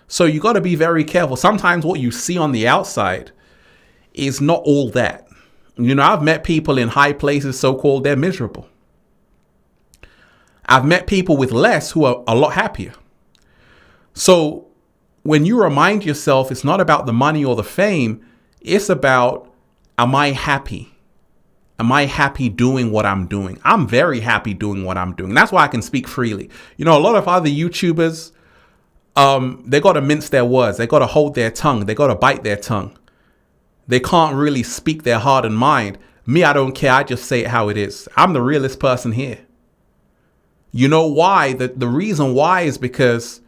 So you got to be very careful. Sometimes what you see on the outside is not all that. I've met people in high places, so-called, they're miserable. I've met people with less who are a lot happier. So when you remind yourself, it's not about the money or the fame. It's about, am I happy? Am I happy doing what I'm doing? I'm very happy doing what I'm doing. That's why I can speak freely. A lot of other YouTubers, they got to mince their words. They got to hold their tongue. They got to bite their tongue. They can't really speak their heart and mind. Me, I don't care. I just say it how it is. I'm the realest person here. You know why? The reason why is because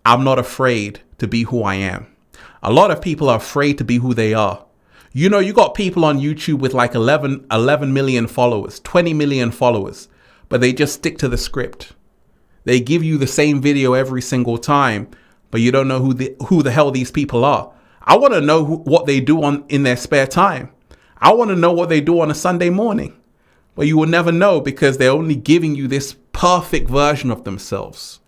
I'm not afraid to be who I am. A lot of people are afraid to be who they are. You know, you got people on YouTube with like 11 million followers, 20 million followers, but they just stick to the script. They give you the same video every single time, but you don't know who the hell these people are. I want to know what they do in their spare time. I want to know what they do on a Sunday morning. But you will never know because they're only giving you this perfect version of themselves.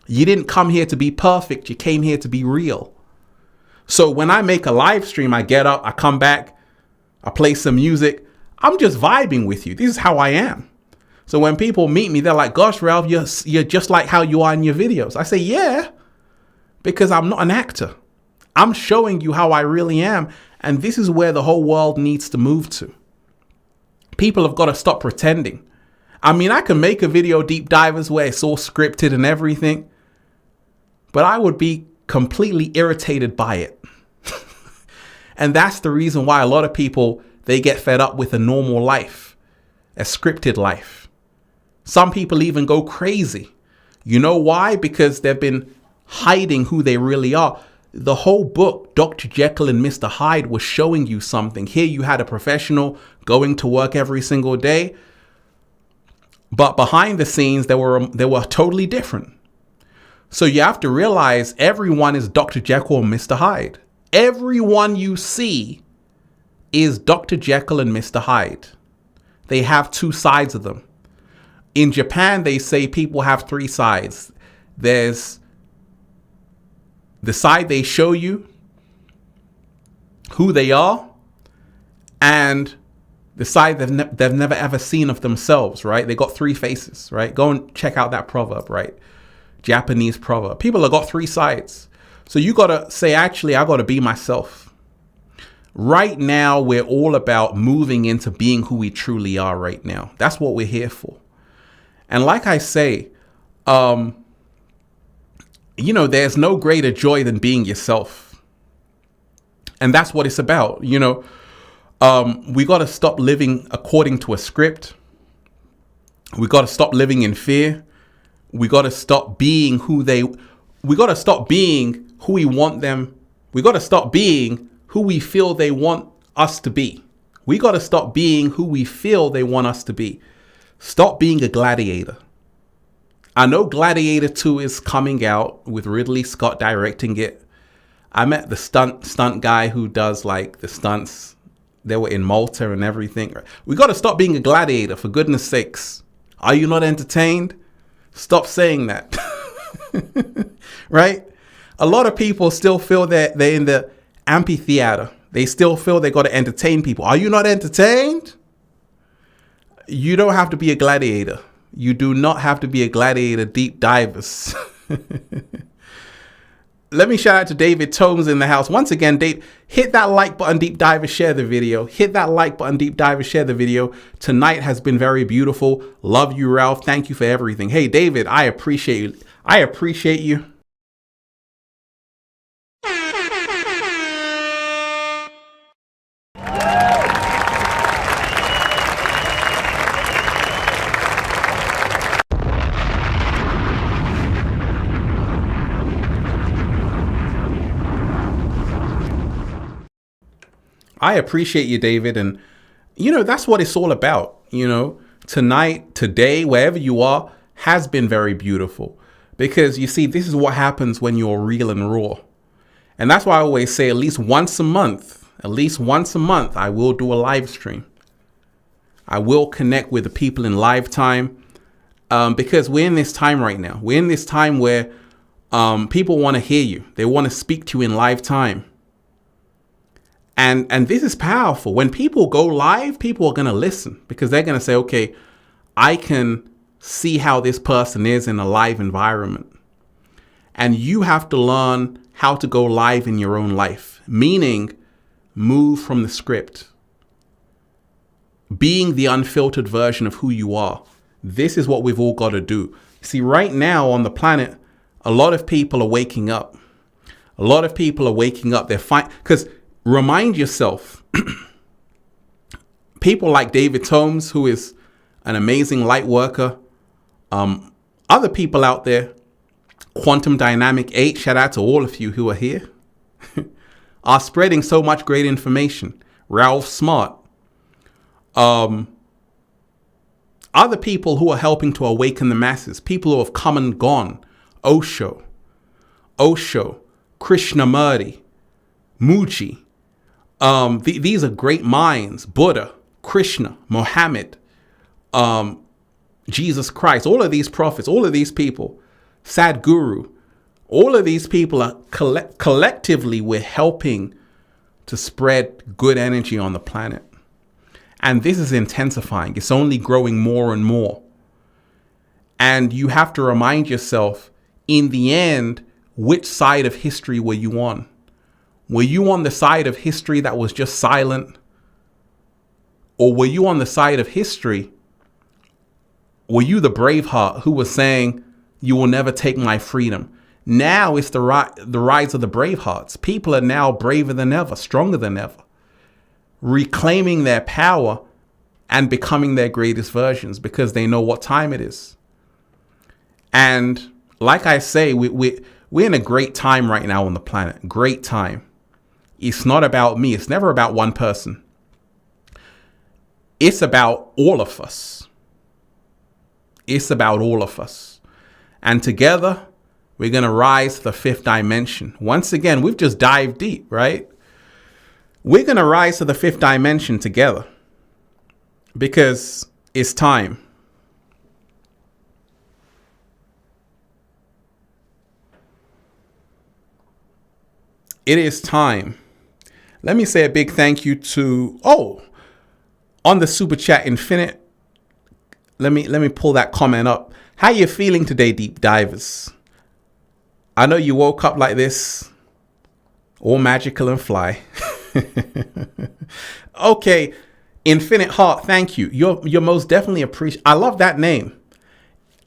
You didn't come here to be perfect. You came here to be real. So when I make a live stream, I get up, I come back, I play some music. I'm just vibing with you. This is how I am. So when people meet me, they're like, gosh, Ralph, you're just like how you are in your videos. I say, yeah, because I'm not an actor. I'm showing you how I really am. And this is where the whole world needs to move to. People have got to stop pretending. I mean, I can make a video, Deep Divers, where it's all scripted and everything, but I would be completely irritated by it. And that's the reason why a lot of people, they get fed up with a normal life, a scripted life. Some people even go crazy. You know why? Because they've been hiding who they really are. The whole book, Dr. Jekyll and Mr. Hyde, was showing you something. Here you had a professional going to work every single day, but behind the scenes, they were totally different. So you have to realize everyone is Dr. Jekyll and Mr. Hyde. Everyone you see is Dr. Jekyll and Mr. Hyde. They have two sides of them. In Japan, they say people have three sides. There's the side they show you, who they are, and the side they've never ever seen of themselves, right? They got three faces, right? Go and check out that proverb, right? Japanese proverb. People have got three sides. So you got to say, actually, I got to be myself. Right now, we're all about moving into being who we truly are right now. That's what we're here for. And like I say, you know, there's no greater joy than being yourself. And that's what it's about. You know, we got to stop living according to a script. We got to stop living in fear. We got to stop being we got to stop being who we want them. We got to stop being who we feel they want us to be. We got to stop being who we feel they want us to be. Stop being a gladiator. I know Gladiator 2 is coming out with Ridley Scott directing it. I met the stunt guy who does like the stunts. They were in Malta and everything. We got to stop being a gladiator, for goodness sakes. Are you not entertained? Stop saying that. Right? A lot of people still feel that they're in the amphitheater. They still feel they got to entertain people. Are you not entertained? You don't have to be a gladiator. You do not have to be a gladiator, Deep Divers. Let me shout out to David Tomes in the house. Once again, Dave, hit that like button, Deep Divers, share the video. Hit that like button, Deep Divers, share the video. Tonight has been very beautiful. Love you, Ralph. Thank you for everything. Hey, David, I appreciate you. I appreciate you. I appreciate you, David. And, you know, that's what it's all about. You know, tonight, today, wherever you are, has been very beautiful. Because, you see, this is what happens when you're real and raw. And that's why I always say at least once a month, I will do a live stream. I will connect with the people in live time. Because we're in this time right now. We're in this time where people want to hear you. They want to speak to you in live time. And this is powerful. When people go live, people are going to listen because they're going to say, okay, I can see how this person is in a live environment. And you have to learn how to go live in your own life, meaning move from the script, being the unfiltered version of who you are. This is what we've all got to do. See, right now on the planet, a lot of people are waking up. A lot of people are waking up. They're fine because remind yourself, people like David Tomes, who is an amazing light worker, other people out there, Quantum Dynamic 8, shout out to all of you who are here, are spreading so much great information. Ralph Smart. Other people who are helping to awaken the masses, people who have come and gone. Osho, Krishnamurti, Mooji. These are great minds. Buddha, Krishna, Muhammad, Jesus Christ, all of these prophets, all of these people, Sadhguru, all of these people are collectively, we're helping to spread good energy on the planet. And this is intensifying. It's only growing more and more. And you have to remind yourself, in the end, which side of history were you on? Were you on the side of history that was just silent? Or were you on the side of history? Were you the Braveheart who was saying, you will never take my freedom? Now it's the rise of the Bravehearts. People are now braver than ever, stronger than ever, reclaiming their power and becoming their greatest versions because they know what time it is. And like I say, we're in a great time right now on the planet. Great time. It's not about me. It's never about one person. It's about all of us. It's about all of us. And together, we're going to rise to the fifth dimension. Once again, we've just dived deep, right? We're going to rise to the fifth dimension together because it's time. It is time. Let me say a big thank you to, on the super chat, Infinite. Let me pull that comment up. How you feeling today, deep divers? I know you woke up like this, all magical and fly. Okay, Infinite Heart, thank you. You're most definitely appreciated. I love that name.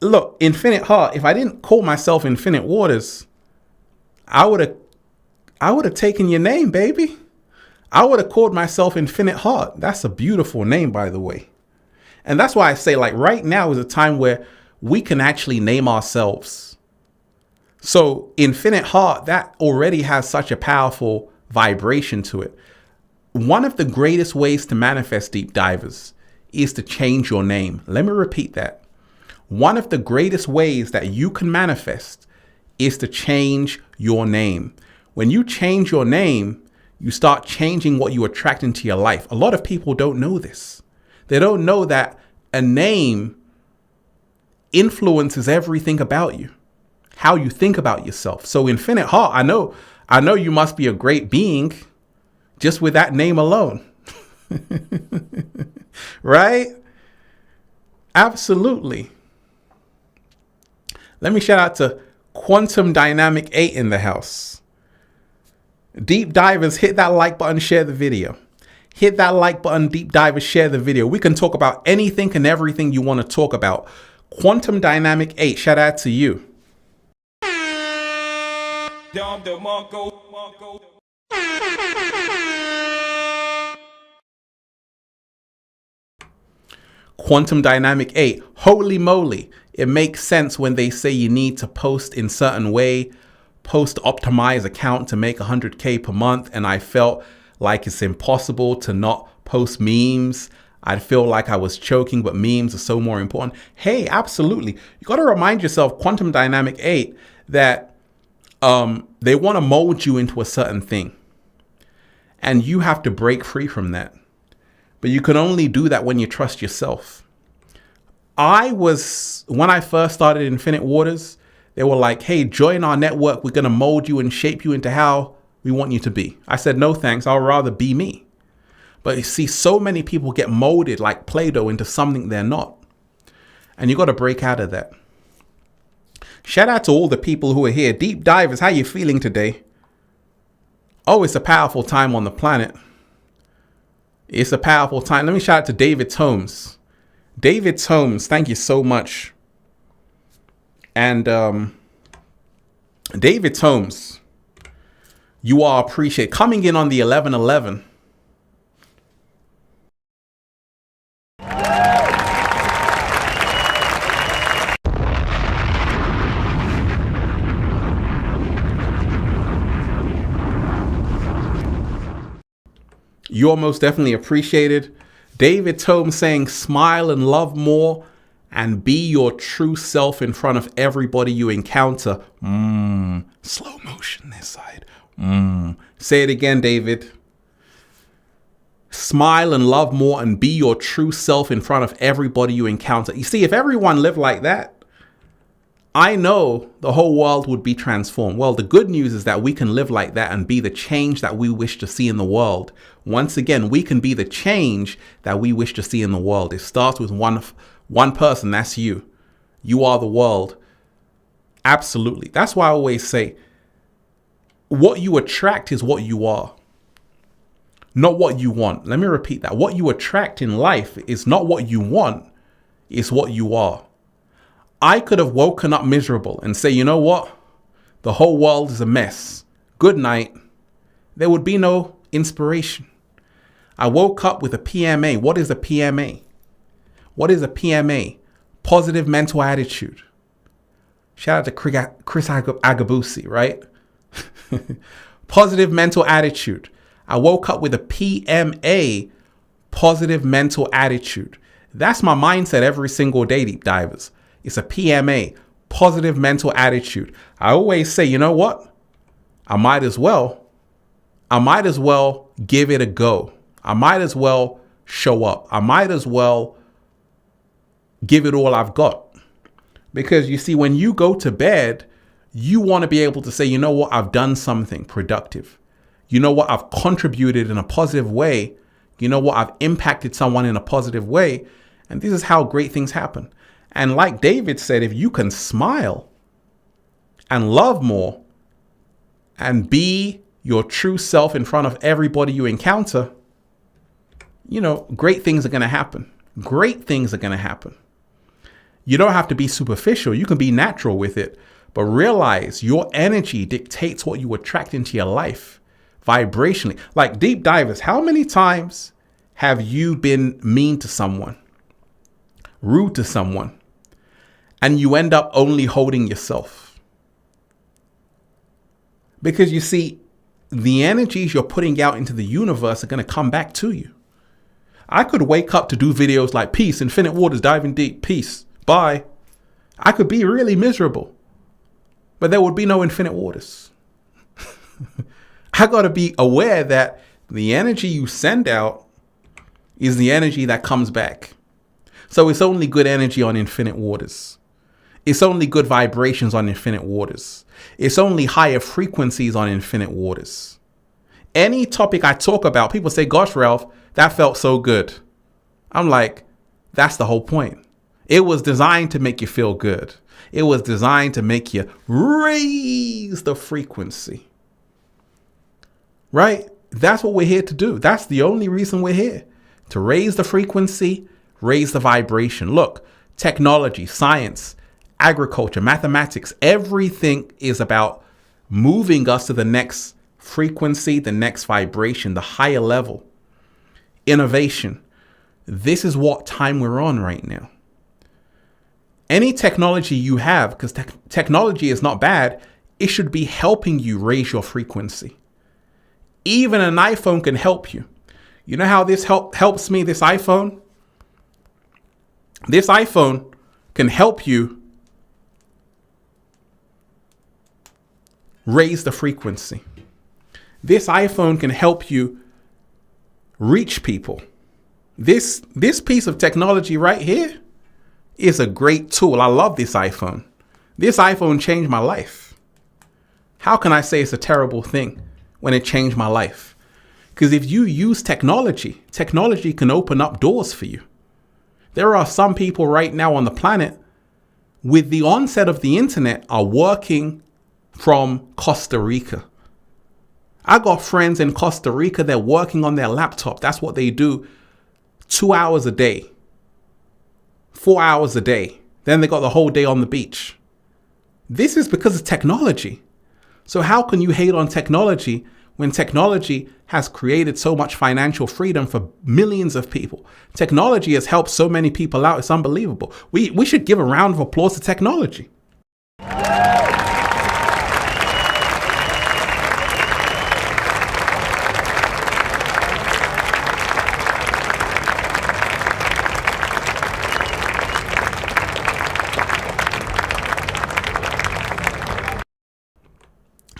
Look, Infinite Heart, if I didn't call myself Infinite Waters, I would have taken your name, baby. I would have called myself Infinite Heart. That's a beautiful name, by the way. And that's why I say, like, right now is a time where we can actually name ourselves. So Infinite Heart, that already has such a powerful vibration to it. One of the greatest ways to manifest, deep divers, is to change your name. Let me repeat that. One of the greatest ways that you can manifest is to change your name. When you change your name, you start changing what you attract into your life. A lot of people don't know this. They don't know that a name influences everything about you, how you think about yourself. So Infinite Heart, I know you must be a great being just with that name alone. Right? Absolutely. Let me shout out to Quantum Dynamic 8 in the house. Deep divers, hit that like button, share the video. Hit that like button, deep divers, share the video. We can talk about anything and everything you want to talk about. Quantum Dynamic 8, shout out to you. Quantum Dynamic 8, holy moly. It makes sense when they say you need to post in certain way, post optimize account to make 100K per month. And I felt like it's impossible to not post memes. I feel like I was choking, but memes are so more important. Hey, absolutely. You got to remind yourself, Quantum Dynamic 8, that they want to mold you into a certain thing. And you have to break free from that. But you can only do that when you trust yourself. When I first started Infinite Waters, they were like, hey, join our network. We're going to mold you and shape you into how we want you to be. I said, no, thanks. I'll rather be me. But you see, so many people get molded like Play-Doh into something they're not. And you got to break out of that. Shout out to all the people who are here. Deep divers, how you feeling today? Oh, it's a powerful time on the planet. It's a powerful time. Let me shout out to David Holmes. David Holmes, thank you so much. And David Holmes, you are appreciated. Coming in on the 11/11. You're most definitely appreciated. David Tome saying, smile and love more and be your true self in front of everybody you encounter. Slow motion this side. Say it again, David. Smile and love more and be your true self in front of everybody you encounter. You see, if everyone lived like that, I know the whole world would be transformed. Well, the good news is that we can live like that and be the change that we wish to see in the world. Once again, we can be the change that we wish to see in the world. It starts with one person. That's you. You are the world. Absolutely. That's why I always say, what you attract is what you are, not what you want. Let me repeat that. What you attract in life is not what you want, it's what you are. I could have woken up miserable and say, you know what? The whole world is a mess. Good night. There would be no inspiration. I woke up with a PMA. What is a PMA? What is a PMA? Positive mental attitude. Shout out to Chris Agabusi, right? Positive mental attitude. I woke up with a PMA, positive mental attitude. That's my mindset every single day, deep divers. It's a PMA, positive mental attitude. I always say, you know what? I might as well give it a go. I might as well show up. I might as well give it all I've got. Because you see, when you go to bed, you want to be able to say, you know what? I've done something productive. You know what? I've contributed in a positive way. You know what? I've impacted someone in a positive way. And this is how great things happen. And like David said, if you can smile and love more and be your true self in front of everybody you encounter, you know, great things are going to happen. Great things are going to happen. You don't have to be superficial. You can be natural with it. But realize your energy dictates what you attract into your life vibrationally. Like deep divers, how many times have you been mean to someone, rude to someone, and you end up only holding yourself? Because you see, the energies you're putting out into the universe are going to come back to you. I could wake up to do videos like peace, infinite waters, diving deep, peace, bye. I could be really miserable, but there would be no infinite waters. I got to be aware that the energy you send out is the energy that comes back. So it's only good energy on infinite waters. It's only good vibrations on infinite waters. It's only higher frequencies on infinite waters. Any topic I talk about, people say, gosh, Ralph, that felt so good. I'm like, that's the whole point. It was designed to make you feel good. It was designed to make you raise the frequency. Right? That's what we're here to do. That's the only reason we're here. To raise the frequency, raise the vibration. Look, technology, science, agriculture, mathematics, everything is about moving us to the next frequency, the next vibration, the higher level. Innovation. This is what time we're on right now. Any technology you have, because technology is not bad, it should be helping you raise your frequency. Even an iPhone can help you. You know how this helps me, this iPhone? This iPhone can help you raise the frequency. This iPhone can help you reach people. This piece of technology right here is a great tool. I love this iPhone. This iPhone changed my life. How can I say it's a terrible thing when it changed my life? Because if you use technology, technology can open up doors for you. There are some people right now on the planet with the onset of the internet are working from Costa Rica. I got friends in Costa Rica, they're working on their laptop. That's what they do 2 hours a day, 4 hours a day. Then they got the whole day on the beach. This is because of technology. So how can you hate on technology when technology has created so much financial freedom for millions of people? Technology has helped so many people out. It's unbelievable. We should give a round of applause to technology.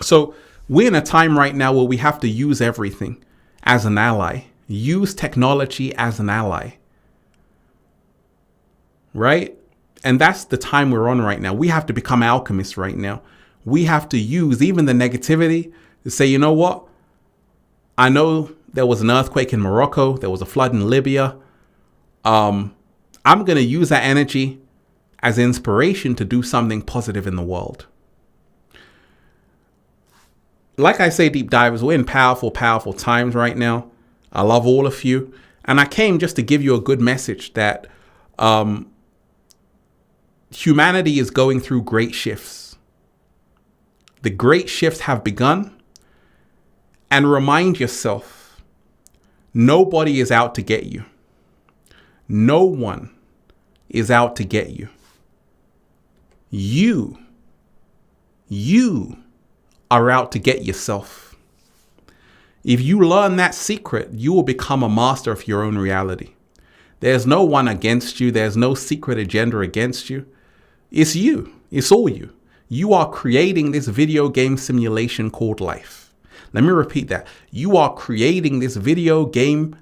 So we're in a time right now where we have to use everything as an ally. Use technology as an ally. Right? And that's the time we're on right now. We have to become alchemists right now. We have to use even the negativity to say, you know what? I know there was an earthquake in Morocco. There was a flood in Libya. I'm going to use that energy as inspiration to do something positive in the world. Like I say, deep divers, we're in powerful, powerful times right now. I love all of you. And I came just to give you a good message that humanity is going through great shifts. The great shifts have begun. And remind yourself, nobody is out to get you. No one is out to get you. You are out to get yourself. If you learn that secret, you will become a master of your own reality. There's no one against you. There's no secret agenda against you. It's you. It's all you. You are creating this video game simulation called life. Let me repeat that. You are creating this video game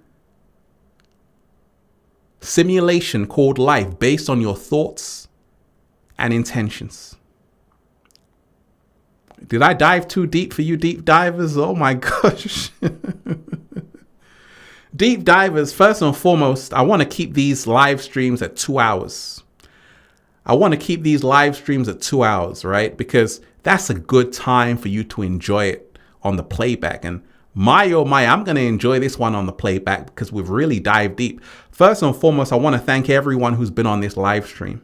simulation called life based on your thoughts and intentions. Did I dive too deep for you deep divers? Oh my gosh. Deep divers, first and foremost, I want to keep these live streams at 2 hours. I want to keep these live streams at 2 hours, right? Because that's a good time for you to enjoy it on the playback. And my oh my, I'm going to enjoy this one on the playback because we've really dived deep. First and foremost, I want to thank everyone who's been on this live stream.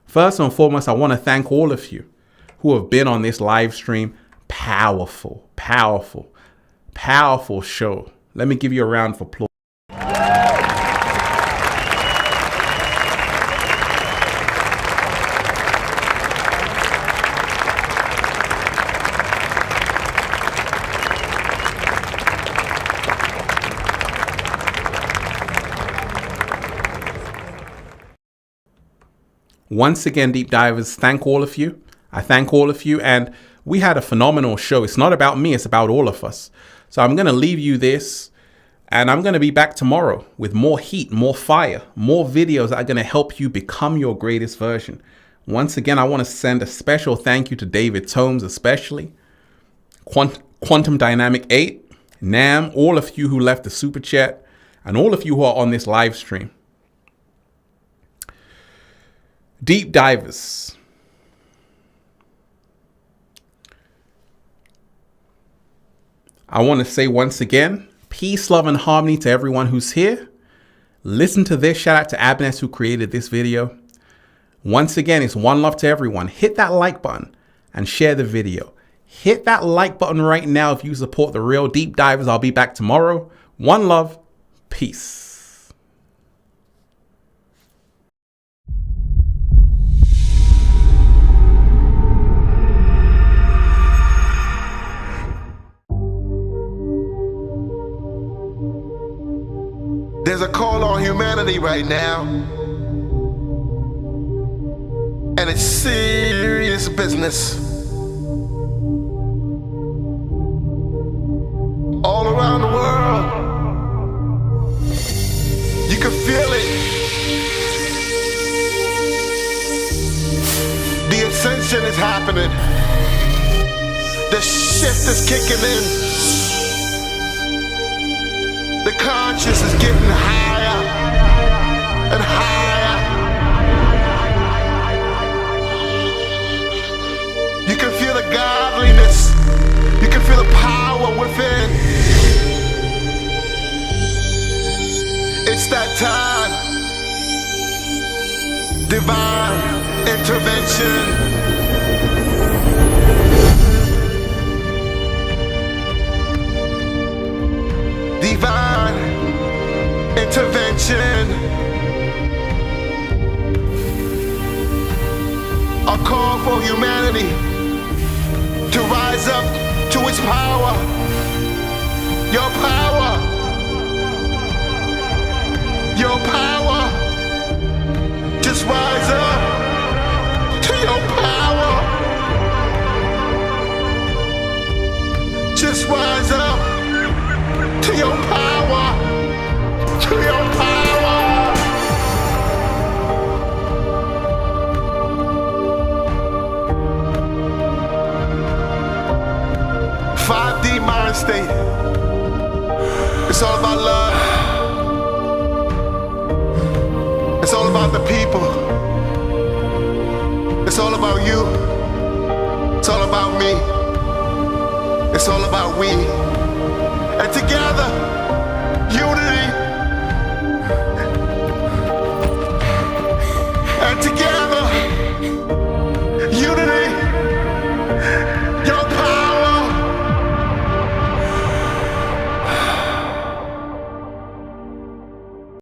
First and foremost, I want to thank all of you who have been on this live stream. Powerful, powerful, powerful show. Let me give you a round of applause. Once again, deep divers, thank all of you. I thank all of you. And we had a phenomenal show. It's not about me. It's about all of us. So I'm going to leave you this. And I'm going to be back tomorrow with more heat, more fire, more videos that are going to help you become your greatest version. Once again, I want to send a special thank you to David Tomes, especially Quantum Dynamic 8, Nam, all of you who left the super chat, and all of you who are on this live stream. Deep divers, I want to say once again, peace, love, and harmony to everyone who's here. Listen to this. Shout out to Abnes who created this video. Once again, it's one love to everyone. Hit that like button and share the video. Hit that like button right now if you support the real deep divers. I'll be back tomorrow. One love. Peace. There's a call on humanity right now, and it's serious business. All around the world, you can feel it. The ascension is happening. The shift is kicking in. The conscious is getting higher and higher. You can feel the godliness. You can feel the power within. It's that time. Divine intervention. Divine intervention. A call for humanity to rise up to its power. Your power. Your power. Just rise up to your power. state. It's all about love. It's all about the people. It's all about you. It's all about me. It's all about we. And together, unity. And together.